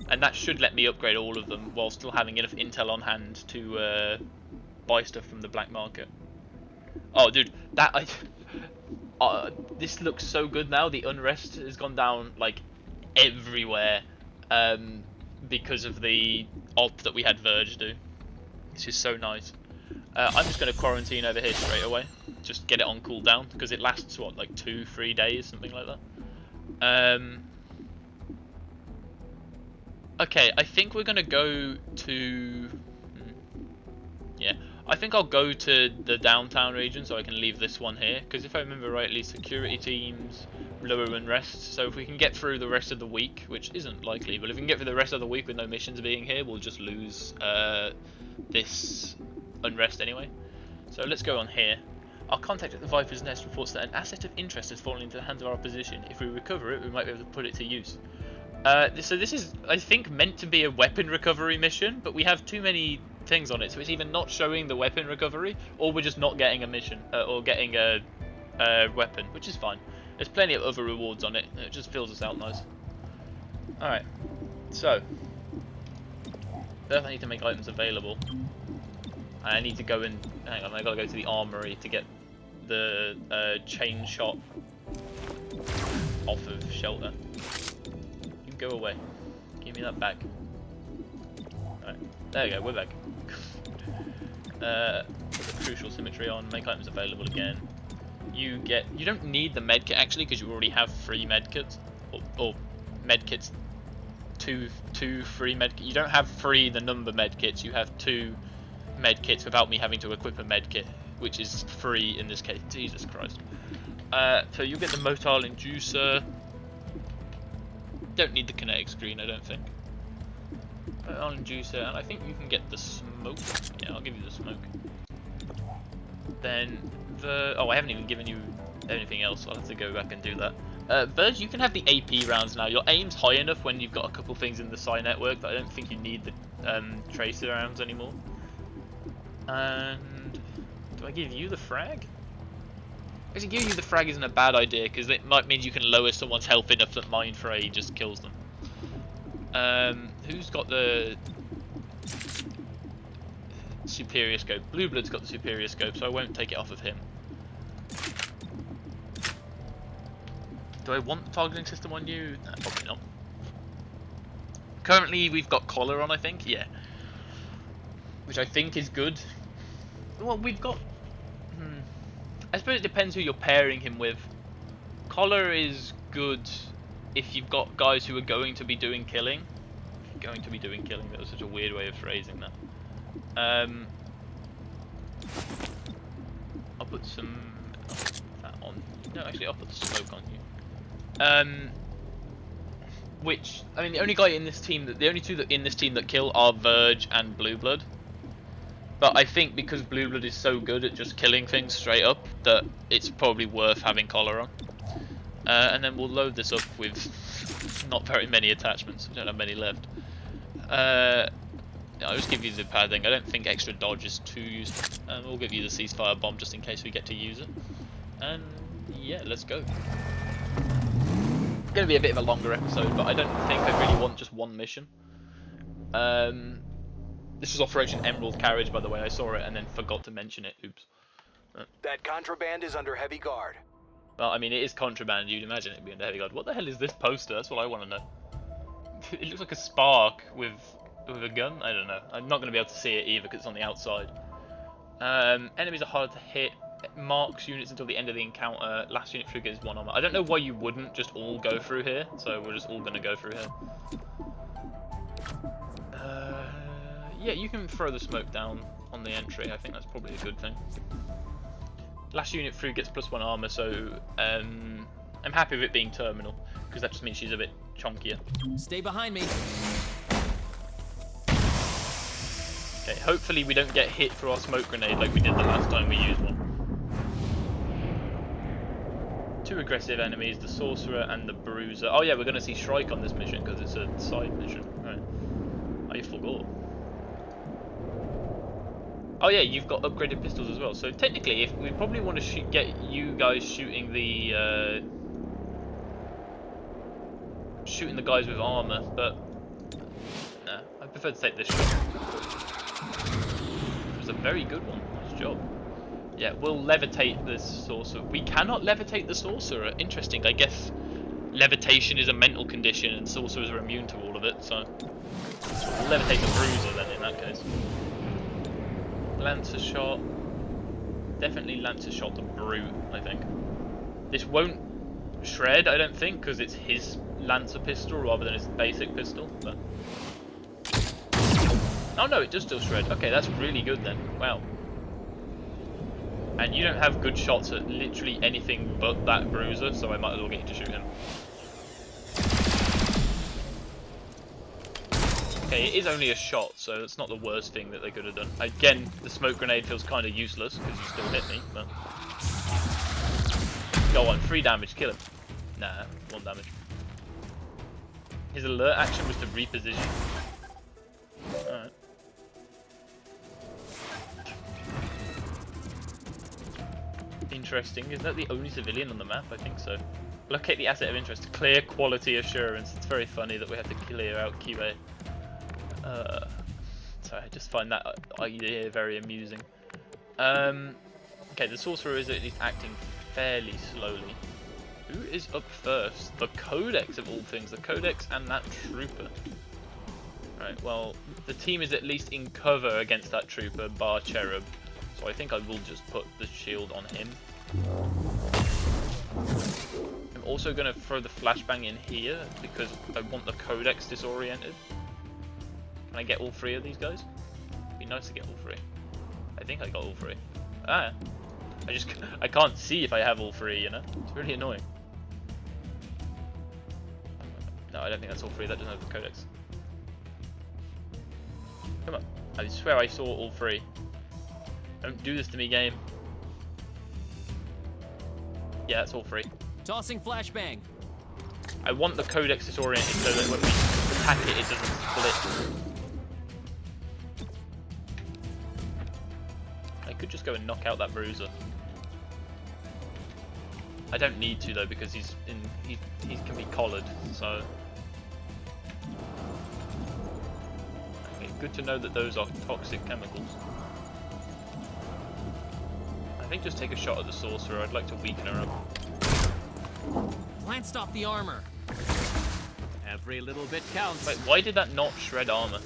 And that should let me upgrade all of them while still having enough intel on hand to buy stuff from the black market. Oh, dude, this looks so good now. The unrest has gone down, like, everywhere. Because of the op that we had Verge do. This is so nice. I'm just going to quarantine over here straight away. Just get it on cooldown, because it lasts, what, like 2-3 days, something like that. Okay, I think we're going to go to... Yeah, I think I'll go to the downtown region so I can leave this one here, because if I remember rightly, security teams, lower unrest, so if we can get through the rest of the week, which isn't likely, but if we can get through the rest of the week with no missions being here, we'll just lose this unrest anyway. So let's go on here. Our contact at the Viper's Nest reports that an asset of interest has fallen into the hands of our opposition. If we recover it, we might be able to put it to use. So this is, I think, meant to be a weapon recovery mission, but we have too many things on it, so it's either not showing the weapon recovery, or we're just not getting a mission, or getting a weapon, which is fine. There's plenty of other rewards on it, and it just fills us out nice. Alright, so first I need to make items available. I need to go and, hang on, I gotta go to the armory to get the chain shot off of shelter. You go away. Give me that back. Alright, there you go, we're back. Put the crucial symmetry on, make items available again. You don't need the medkit actually, because you already have 3 medkits, or medkits, two free medkits. You don't have 3 the number medkits, you have 2 medkits without me having to equip a medkit, which is free in this case. Jesus Christ. So you get the motile inducer. Don't need the kinetic screen, I don't think. Motile inducer, and I think you can get the smoke. Yeah, I'll give you the smoke. Then I haven't even given you anything else. I'll have to go back and do that. Verge, you can have the AP rounds now. Your aim's high enough when you've got a couple things in the psi network that I don't think you need the tracer rounds anymore. And do I give you the frag? Actually, giving you the frag isn't a bad idea, because it might mean you can lower someone's health enough that Mine Fray just kills them. Who's got the superior scope? Blue Blood's got the superior scope, so I won't take it off of him. Do I want the targeting system on you? Nah, probably not. Currently, we've got collar on, I think. Yeah. Which I think is good. Well, we've got... I suppose it depends who you're pairing him with. Collar is good if you've got guys who are going to be doing killing. Going to be doing killing, that was such a weird way of phrasing that. I'll put that on. No, actually, I'll put the smoke on you. Which, I mean, the only guy in this team, the only 2 in this team that kill are Verge and Blue Blood. But I think because Blue Blood is so good at just killing things straight up, that it's probably worth having collar on. And then we'll load this up with not very many attachments. We don't have many left. I'll just give you the padding. I don't think extra dodge is too useful. And we'll give you the ceasefire bomb just in case we get to use it. And yeah, let's go. It's going to be a bit of a longer episode, but I don't think I really want just one mission. This is Operation Emerald Carriage, by the way. I saw it and then forgot to mention it. Oops. That contraband is under heavy guard. Well, I mean, it is contraband. You'd imagine it'd be under heavy guard. What the hell is this poster? That's what I want to know. It looks like a spark with a gun. I don't know. I'm not going to be able to see it either because it's on the outside. Enemies are hard to hit. Marks units until the end of the encounter. Last unit through gets 1 armor. I don't know why you wouldn't just all go through here. So we're just all going to go through here. Yeah, you can throw the smoke down on the entry. I think that's probably a good thing. Last unit through gets +1 armor, so I'm happy with it being terminal, because that just means she's a bit chunkier. Stay behind me. Okay, hopefully we don't get hit through our smoke grenade like we did the last time we used one. 2 aggressive enemies, the Sorcerer and the Bruiser. Oh yeah, we're going to see Shrike on this mission, because it's a side mission. Right. I forgot. Oh yeah, you've got upgraded pistols as well. So technically, if we probably want to get you guys shooting the guys with armor, but nah, I prefer to take this shot. It was a very good one. Nice job. Yeah, we'll levitate this Sorcerer. We cannot levitate the Sorcerer. Interesting. I guess levitation is a mental condition, and Sorcerers are immune to all of it. So we'll levitate the Bruiser then in that case. Lancer shot. Definitely Lancer shot the brute, I think. This won't shred, I don't think, because it's his Lancer pistol rather than his basic pistol. But... oh no, it does still shred. Okay, that's really good then. Wow. And you don't have good shots at literally anything but that bruiser, so I might as well get you to shoot him. Okay, it is only a shot, so it's not the worst thing that they could have done. Again, the smoke grenade feels kind of useless, because you still hit me, but... go on, 3 damage, kill him. Nah, 1 damage. His alert action was to reposition. Alright. Interesting. Is that the only civilian on the map? I think so. Locate the asset of interest. Clear quality assurance. It's very funny that we have to clear out QA. Sorry, I just find that idea very amusing. Okay, the sorcerer is at least acting fairly slowly. Who is up first? The Codex of all things. The Codex and that trooper. Right, well, the team is at least in cover against that trooper, bar Cherub. So I think I will just put the shield on him. I'm also going to throw the flashbang in here because I want the Codex disoriented. Can I get all 3 of these guys? It'd be nice to get all 3. I think I got all 3. Ah, I can't see if I have all 3, you know? It's really annoying. No, I don't think that's all 3. That doesn't have the Codex. Come on. I swear I saw all 3. Don't do this to me, game. Yeah, that's all 3. Tossing flashbang. I want the Codex disoriented so that when we attack it, it doesn't split. I could just go and knock out that bruiser. I don't need to though because he can be collared. So okay, good to know that those are toxic chemicals. I think just take a shot at the sorcerer. I'd like to weaken her up. Glanced off the armor. Every little bit counts. Wait, why did that not shred armor?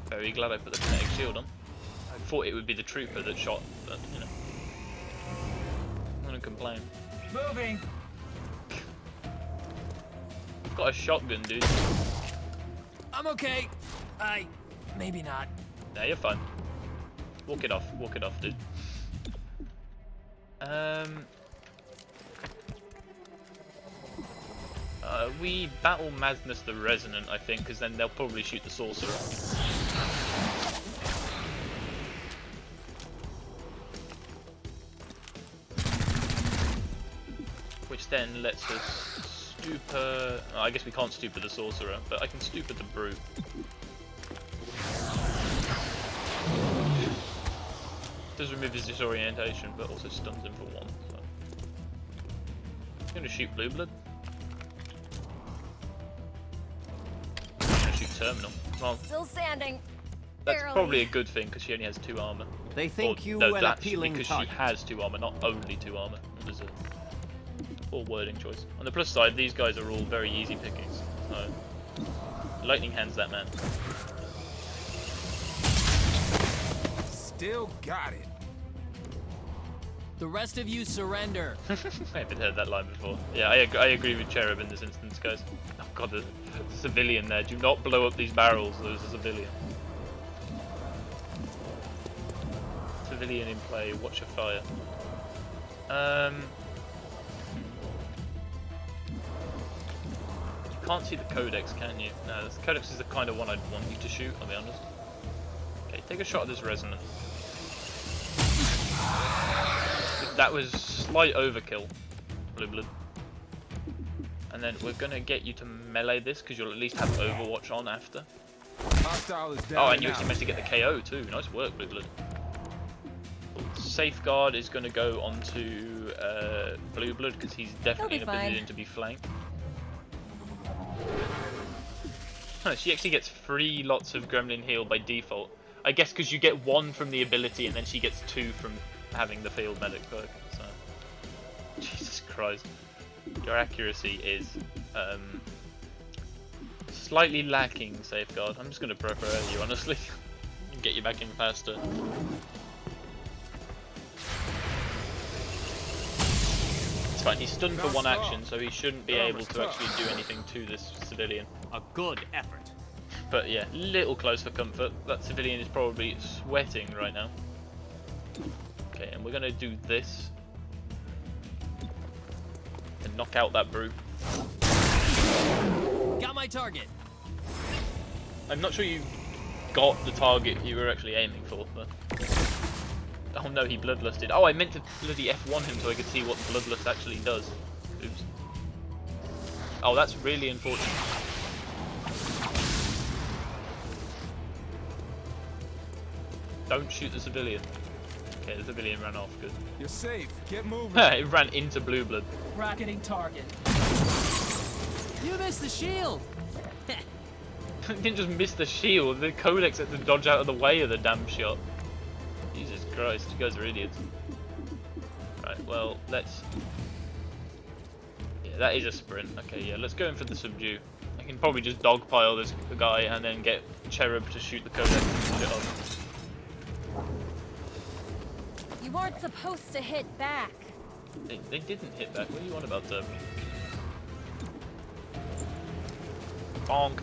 Very glad I put the kinetic shield on. I thought it would be the trooper that shot, but you know. I'm gonna complain. Moving. I've got a shotgun, dude. I'm okay. Maybe not. Nah, you're fine. Walk it off, dude. We battle Madness the Resonant, I think, because then they'll probably shoot the sorcerer. Which then lets us stupor... oh, I guess we can't stupor the sorcerer, but I can stupor the brute. Does remove his disorientation, but also stuns him for 1. So. I'm gonna shoot Blue Blood. I'm gonna shoot Terminal. Well, Still standing. that's Barely. probably a good thing because she only has 2 armor. They think you no, an that's appealing because target. she has 2 armor, not only 2 armor. There's a poor wording choice. On the plus side, these guys are all very easy pickings. So, lightning hands that man. Still got it. The rest of you surrender. I haven't heard that line before. Yeah, I agree with Cherub in this instance, guys. Oh god, there's a civilian there. Do not blow up these barrels. There's a civilian. Civilian in play. Watch your fire. You can't see the Codex, can you? No, the Codex is the kind of one I'd want you to shoot, I'll be honest. Okay, take a shot at this Resonant. That was slight overkill, Blue Blood. And then we're gonna get you to melee this because you'll at least have Overwatch on after. Hostile is down. Oh, and you actually managed to get the KO too. Nice work, Blue Blood. Safeguard is gonna go onto Blue Blood because he's definitely in a position to be flanked. Huh, she actually gets 3 lots of Gremlin heal by default. I guess because you get 1 from the ability and then she gets 2 from having the field medic perk. So, Jesus Christ, your accuracy is Slightly lacking safeguard. I'm just going to prefer you, honestly. And get you back in faster. It's fine. He's stunned for one action, so he shouldn't be able to actually do anything to this civilian. A good effort. But yeah, little close for comfort. That civilian is probably sweating right now. Okay, and we're going to do this. And knock out that brew. Got my target. I'm not sure you got the target you were actually aiming for, but... Oh no, he bloodlusted. Oh, I meant to bloody F1 him so I could see what bloodlust actually does. Oops. Oh, that's really unfortunate. Don't shoot the civilian. Okay, the civilian ran off, good. You're safe. Get moving. It ran into blue blood. Rocketing target. You missed the shield. It didn't just miss the shield, the codex had to dodge out of the way of the damn shot. Jesus Christ, you guys are idiots. Right, well, let's... Yeah, that is a sprint. Okay, yeah, let's go in for the subdue. I can probably just dogpile this guy and then get Cherub to shoot the codex and shit off. You weren't supposed to hit back. They didn't hit back. What are you on about, Terminal? Bonk.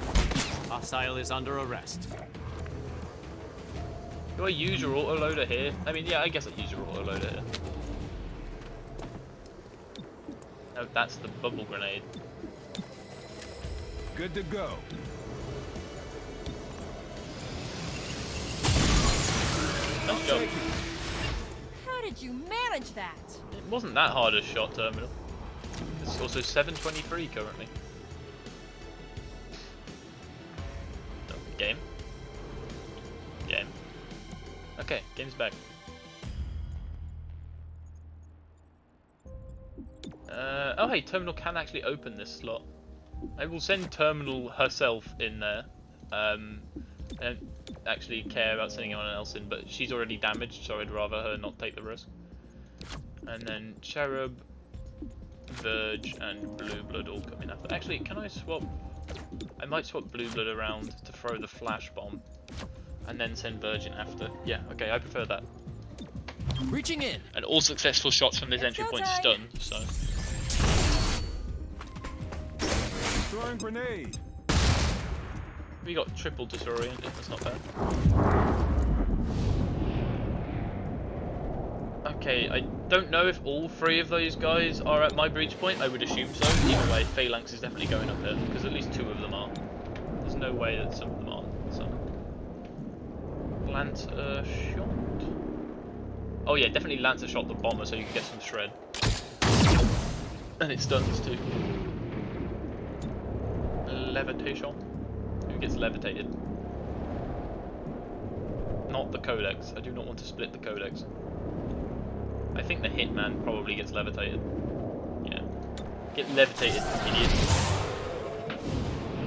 Hostile is under arrest. Do I use your autoloader here? I mean, yeah, I guess I use your autoloader here. No, that's the bubble grenade. Good to go. Nice job. How did you manage that? It wasn't that hard a shot, Terminal. It's also 7:23 currently. Oh, game. Game. Okay, game's back. Oh hey, Terminal can actually open this slot. I will send Terminal herself in there. I don't actually care about sending anyone else in, but she's already damaged, so I'd rather her not take the risk. And then Cherub, Verge, and Blue Blood all come in after. Actually, can I swap? I might swap Blue Blood around to throw the flash bomb, and then send Verge in after. Yeah, okay, I prefer that. Reaching in. And all successful shots from this entry point stun, so. Throwing grenade. We got triple disoriented, that's not bad. Okay, I don't know if all three of those guys are at my breach point. I would assume so. Either way, Phalanx is definitely going up here, because at least two of them are. There's no way that some of them aren't. So. Lancer shot. Oh yeah, definitely Lancer shot the bomber so you can get some shred. And it stuns too. Levitation. Who gets levitated? Not the codex. I do not want to split the codex. I think the hitman probably gets levitated. Yeah. Get levitated, idiot.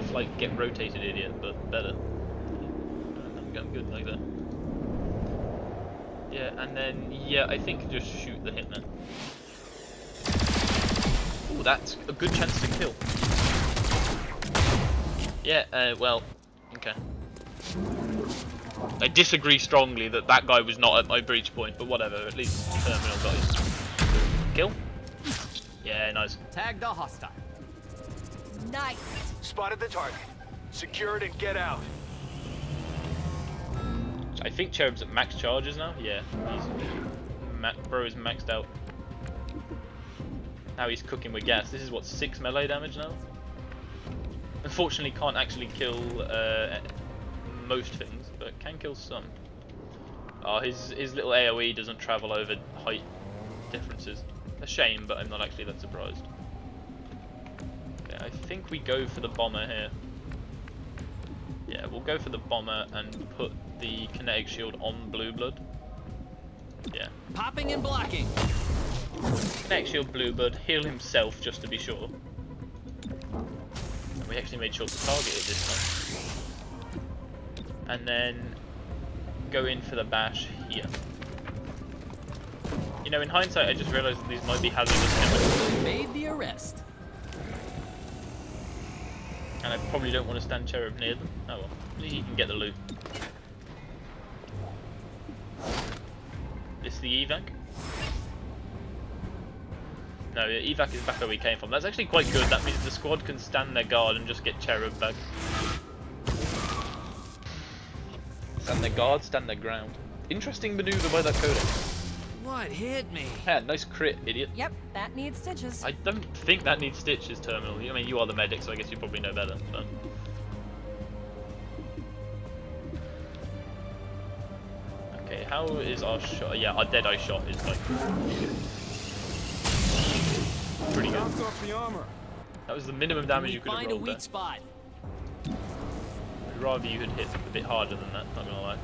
It's like get rotated, idiot, but better. I'm good like that. Yeah, and then, yeah, I think just shoot the hitman. Oh, that's a good chance to kill. Yeah, well, okay. I disagree strongly that that guy was not at my breach point, but whatever, at least Terminal got his kill. Yeah, nice. Tag the hostile. Nice. Spotted the target. Secure it and get out. I think Cherub's at max charges now. Yeah, bro is maxed out. Now he's cooking with gas. This is what, 6 melee damage now? Unfortunately, can't actually kill most things, but can kill some. Oh, his little AoE doesn't travel over height differences. A shame, but I'm not actually that surprised. Okay, I think we go for the bomber here. Yeah, we'll go for the bomber and put the kinetic shield on Blue Blood. Yeah. Popping and blocking. Kinetic shield Blue Blood, heal himself just to be sure. And we actually made sure to target it this time. And then go in for the bash here. You know, in hindsight, I just realised that these might be hazardous chemicals. Made the arrest. And I probably don't want to stand Cherub near them. Oh well, at least you can get the loot. This the evac? No, the evac is back where we came from. That's actually quite good. That means the squad can stand their guard and just get Cherub back. Stand their guard, stand their ground. Interesting maneuver by that codex. What hit me? Yeah, nice crit, idiot. Yep, that needs stitches. I don't think that needs stitches, Terminal. I mean, you are the medic, so I guess you probably know better. But... okay, how is our shot? Yeah, our Deadeye shot is like pretty good. Bounced off the armor. That was the minimum damage you could have Find a rolled weak there. spot. I'd rather you had hit a bit harder than that, not gonna lie.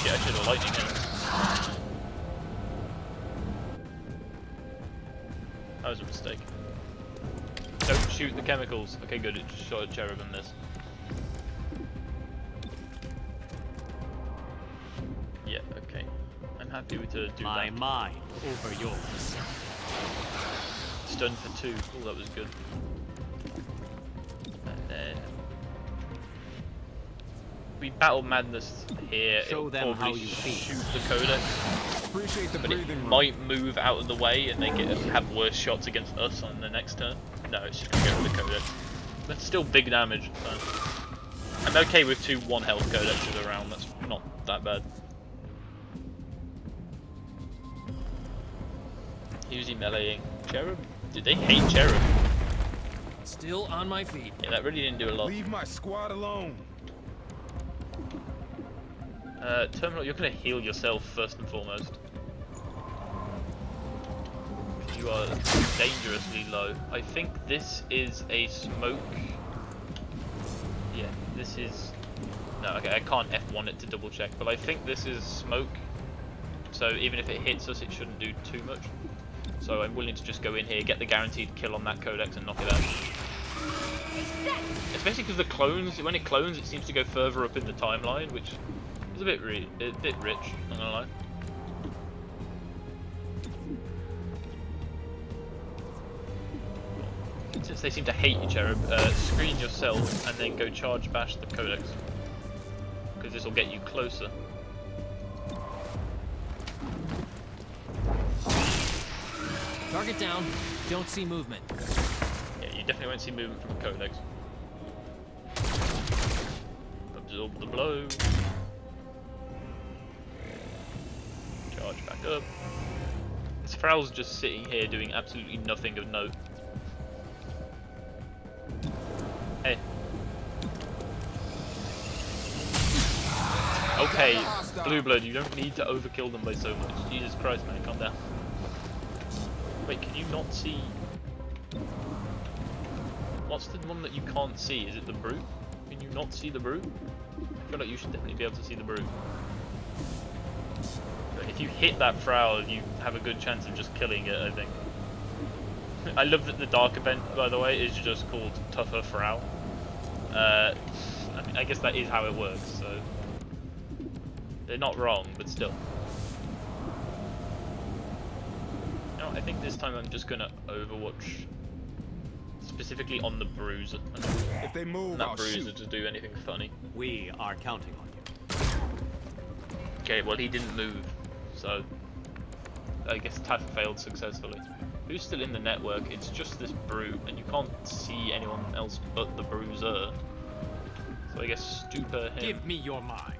Shit, I should have lightning him. That was a mistake. Don't shoot the chemicals. Okay, good, it just shot a Cherub in this. Yeah, okay. I'm happy with to do My that. mind over yours. Stun for 2. Oh, that was good. And then we battle Madness here. Show It'll them probably how you feel. shoot the Codex, Appreciate the but it breathing room. might move out of the way and have worse shots against us on the next turn. No, it's just gonna go for the Codex. That's still big damage. So I'm okay with 2 1 health Codexes around. That's not that bad. Usually meleeing Cherub. Dude, they hate Cherub. Still on my feet. Yeah, that really didn't do a lot. Leave my squad alone. Terminal, you're gonna heal yourself first and foremost. You are dangerously low. I think this is a smoke. Yeah, this is... no, okay, I can't F1 it to double check, but I think this is smoke. So even if it hits us, it shouldn't do too much. So I'm willing to just go in here, get the guaranteed kill on that Codex and knock it out. Especially because the clones, when it clones, it seems to go further up in the timeline, which is a bit rich, not gonna lie. Since they seem to hate you, Cherub, screen yourself and then go charge bash the Codex. Because this will get you closer. Target down. Don't see movement. Yeah, you definitely won't see movement from a Codex. Absorb the blow. Charge back up. This Frowl's just sitting here doing absolutely nothing of note. Hey. Okay, Blue Blood, you don't need to overkill them by so much. Jesus Christ, man, calm down. Wait, can you not see? What's the one that you can't see? Is it the Brute? Can you not see the Brute? I feel like you should definitely be able to see the Brute. But if you hit that Frowl, you have a good chance of just killing it, I think. I love that the Dark event, by the way, is just called Tougher Frowl. I mean, I guess that is how it works, so... they're not wrong, but still. No, I think this time I'm just gonna Overwatch specifically on the Bruiser. If they move, That I'll Bruiser shoot. to do anything funny. We are counting on you. Okay, well he didn't move, so I guess TAF failed successfully. Who's still in the network? It's just this Brute, and you can't see anyone else but the Bruiser. So I guess Stupor him. Give me your mind.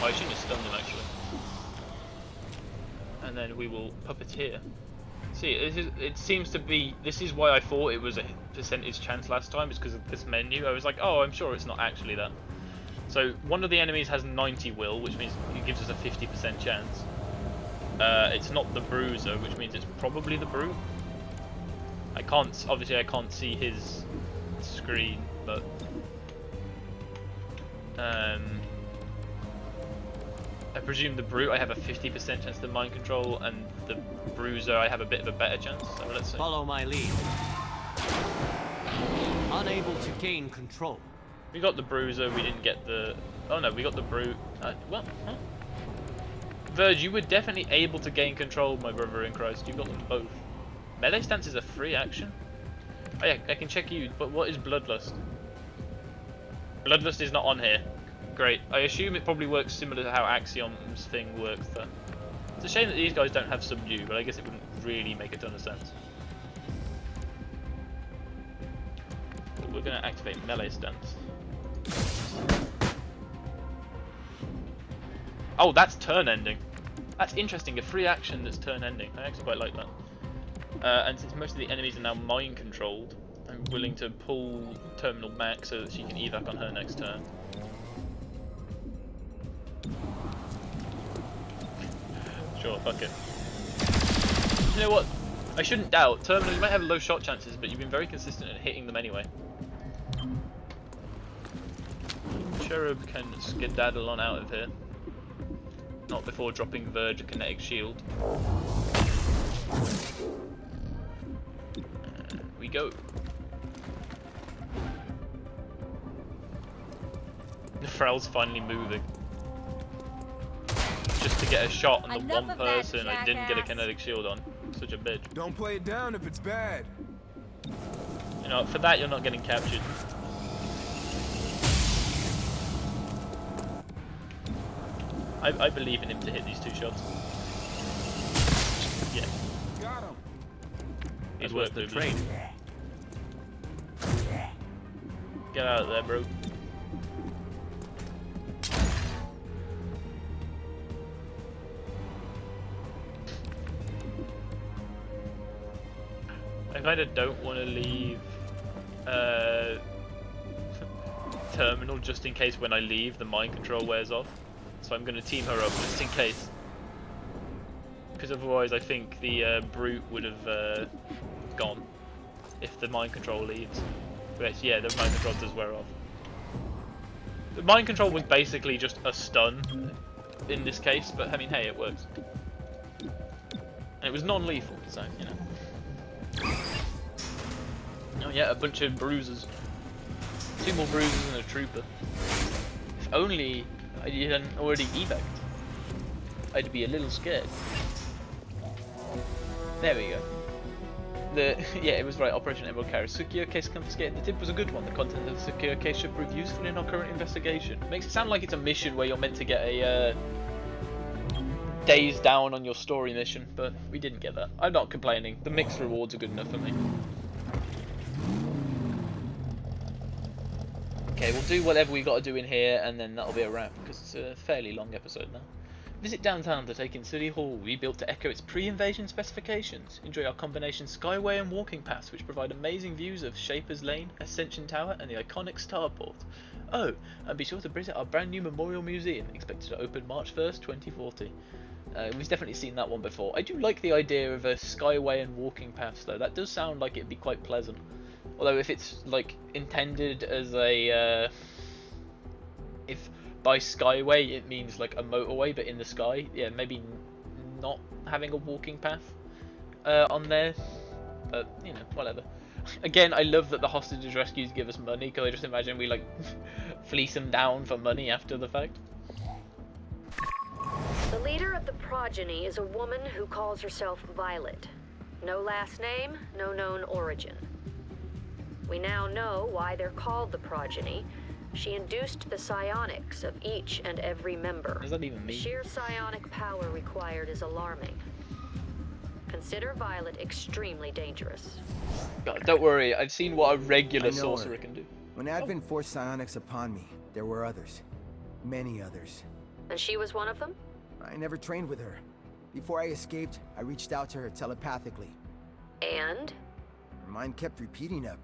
Oh, I shouldn't have stunned him actually. And then we will puppeteer. See, it seems to be. This is why I thought it was a percentage chance last time, is because of this menu. I was like, oh, I'm sure it's not actually that. So one of the enemies has 90 will, which means it gives us a 50% chance. It's not the Bruiser, which means it's probably the Brute. Obviously I can't see his screen, but I presume the Brute I have a 50% chance to mind control, and the Bruiser I have a bit of a better chance. So let's see. Follow my lead. Unable to gain control. We got the Bruiser, we didn't get the... oh no, we got the Brute. Well, huh? Verge, you were definitely able to gain control, my brother in Christ. You've got them both. Melee stance is a free action? Oh yeah, I can check you, but what is Bloodlust? Bloodlust is not on here. Great. I assume it probably works similar to how Axiom's thing works though. It's a shame that these guys don't have Subdue, but I guess it wouldn't really make a ton of sense. But we're going to activate Melee stance. Oh, that's turn ending. That's interesting, a free action that's turn ending. I actually quite like that. And since most of the enemies are now mind controlled, I'm willing to pull Terminal back so that she can evac on her next turn. Sure, fuck it. You know what? I shouldn't doubt. Terminal, you might have low shot chances, but you've been very consistent at hitting them anyway. Cherub can skedaddle on out of here. Not before dropping Verge a kinetic shield. We go. The Frowl's finally moving. Just to get a shot on the one person I didn't get a kinetic shield on. Such a bitch. Don't play it down if it's bad. You know, for that you're not getting captured. I believe in him to hit these 2 shots. Yeah. Got him. He's worth the trade. Get out of there, bro. I kind of don't want to leave Terminal just in case when I leave the mind control wears off. So I'm going to team her up just in case. Because otherwise I think the Brute would have gone if the mind control leaves. But yeah, the mind control does wear off. The mind control was basically just a stun in this case, but I mean, hey, it works. And it was non-lethal, so, you know. Oh yeah, a bunch of bruisers. 2 more bruisers and a trooper. If only I hadn't already evac'd. I'd be a little scared. There we go. Yeah, it was right, Operation Emerald Carrier. Secure case confiscated. The tip was a good one. The content of the secure case should prove useful in our current investigation. Makes it sound like it's a mission where you're meant to get a days down on your story mission, but we didn't get that. I'm not complaining. The mixed rewards are good enough for me. Okay, we'll do whatever we got to do in here, and then that'll be a wrap, because it's a fairly long episode now. Visit downtown to take in City Hall, rebuilt to echo its pre-invasion specifications. Enjoy our combination Skyway and walking paths, which provide amazing views of Shaper's Lane, Ascension Tower, and the iconic Starport. Oh, and be sure to visit our brand new Memorial Museum, expected to open March 1st, 2040. We've definitely seen that one before. I do like the idea of a Skyway and walking paths, though. That does sound like it'd be quite pleasant. Although if it's like intended as a, if by Skyway it means like a motorway but in the sky, yeah, maybe not having a walking path on there, but you know, whatever. Again, I love that the hostages rescues give us money, because I just imagine we like fleece them down for money after the fact. The leader of the Progeny is a woman who calls herself Violet. No last name, no known origin. We now know why they're called the Progeny. She induced the psionics of each and every member. What does that even mean? Sheer psionic power required is alarming. Consider Violet extremely dangerous. God, don't worry, I've seen what a regular sorcerer can do. When Advent forced psionics upon me, there were others. Many others. And she was one of them? I never trained with her. Before I escaped, I reached out to her telepathically. And? Her mind kept repeating I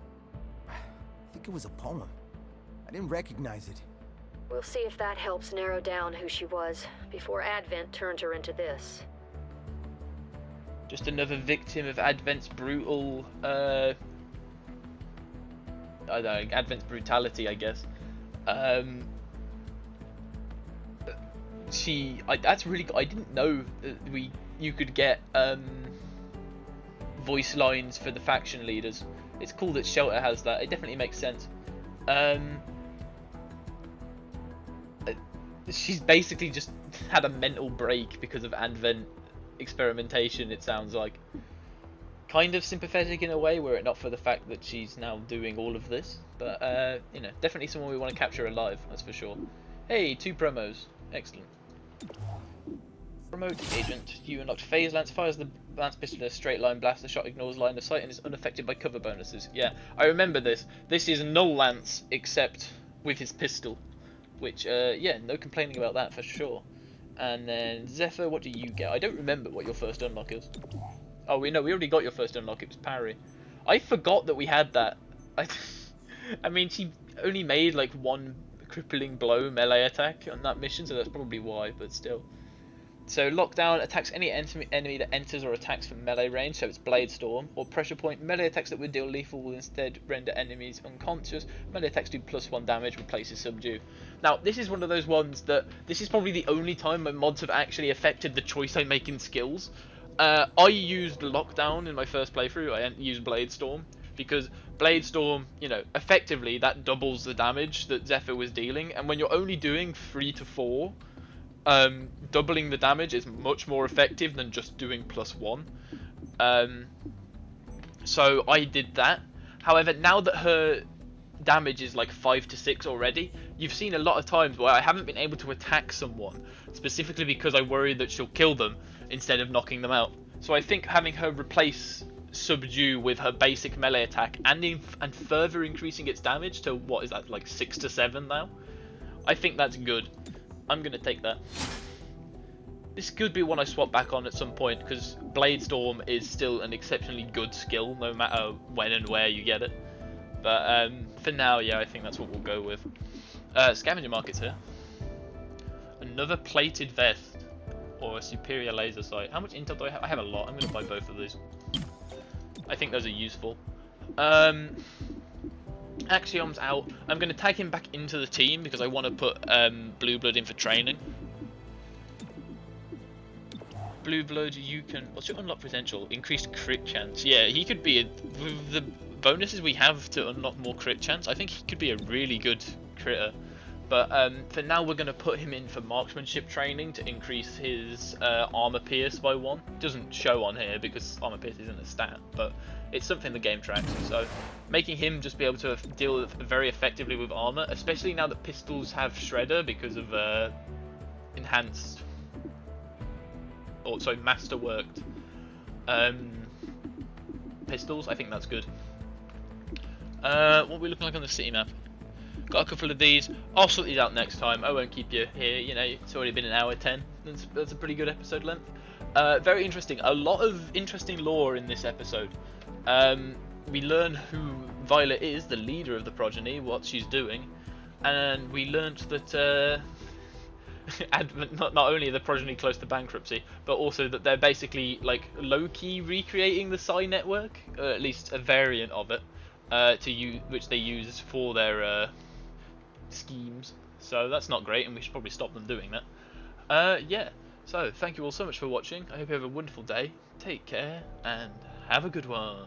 think it was a poem. I didn't recognize it. We'll see if that helps narrow down who she was before Advent turned her into this. Just another victim of Advent's brutal, I don't know, Advent's brutality, I guess. That's really cool. I didn't know that you could get voice lines for the faction leaders. It's cool that Shelter has that. It definitely makes sense. She's basically just had a mental break because of Advent experimentation, it sounds like. Kind of sympathetic in a way, were it not for the fact that she's now doing all of this. But, you know, definitely someone we want to capture alive, that's for sure. Hey, 2 promos. Excellent. Promote agent. You unlocked Phase Lance. Fires the Lance pistol in a straight line blast. The shot ignores line of sight and is unaffected by cover bonuses. Yeah, I remember this. This is null Lance, except with his pistol. Which, yeah, no complaining about that for sure. And then, Zephyr, what do you get? I don't remember what your first unlock is. Oh, we already got your first unlock. It was parry. I forgot that we had that. I mean, she only made like 1 crippling blow melee attack on that mission, so that's probably why, but still. So lockdown attacks any enemy that enters or attacks from melee range, so it's Blade Storm, or Pressure Point. Melee attacks that would deal lethal will instead render enemies unconscious. Melee attacks do +1 damage, replaces Subdue. Now, this is one of those ones that, this is probably the only time my mods have actually affected the choice I make in skills. I used Lockdown in my first playthrough. I used Blade Storm because Blade Storm, you know, effectively that doubles the damage that Zephyr was dealing, and when you're only doing 3 to 4, doubling the damage is much more effective than just doing +1. So I did that. However, now that her damage is like 5 to 6 already, you've seen a lot of times where I haven't been able to attack someone, specifically because I worry that she'll kill them instead of knocking them out. So I think having her replace Subdue with her basic melee attack and further increasing its damage to, what is that, like 6 to 7 now? I think that's good. I'm going to take that. This could be one I swap back on at some point, because Blade Storm is still an exceptionally good skill, no matter when and where you get it. But for now, yeah, I think that's what we'll go with. Scavenger markets here. Another plated vest, or a superior laser sight. How much intel do I have? I have a lot. I'm going to buy both of these. I think those are useful. Axiom's out. I'm going to tag him back into the team because I want to put Blue Blood in for training. Blue Blood, you can... What's your unlock potential? Increased crit chance. Yeah, he could be... With the bonuses we have to unlock more crit chance, I think he could be a really good critter. But for now, we're going to put him in for marksmanship training to increase his armor pierce by 1. Doesn't show on here because armor pierce isn't a stat, but it's something the game tracks. So making him just be able to deal very effectively with armor, especially now that pistols have shredder because of enhanced, or sorry, masterworked pistols. I think that's good. What are we looking like on the city map? Got a couple of these. I'll sort these out next time. I won't keep you here. You know, it's already been an hour 10. That's a pretty good episode length. Very interesting. A lot of interesting lore in this episode. We learn who Violet is, the leader of the Progeny, what she's doing, and we learnt that not only are the Progeny close to bankruptcy, but also that they're basically like low-key recreating the Psi network, or at least a variant of it, which they use for their schemes. So that's not great, and we should probably stop them doing that. Yeah, so thank you all so much for watching. I hope you have a wonderful day. Take care and have a good one.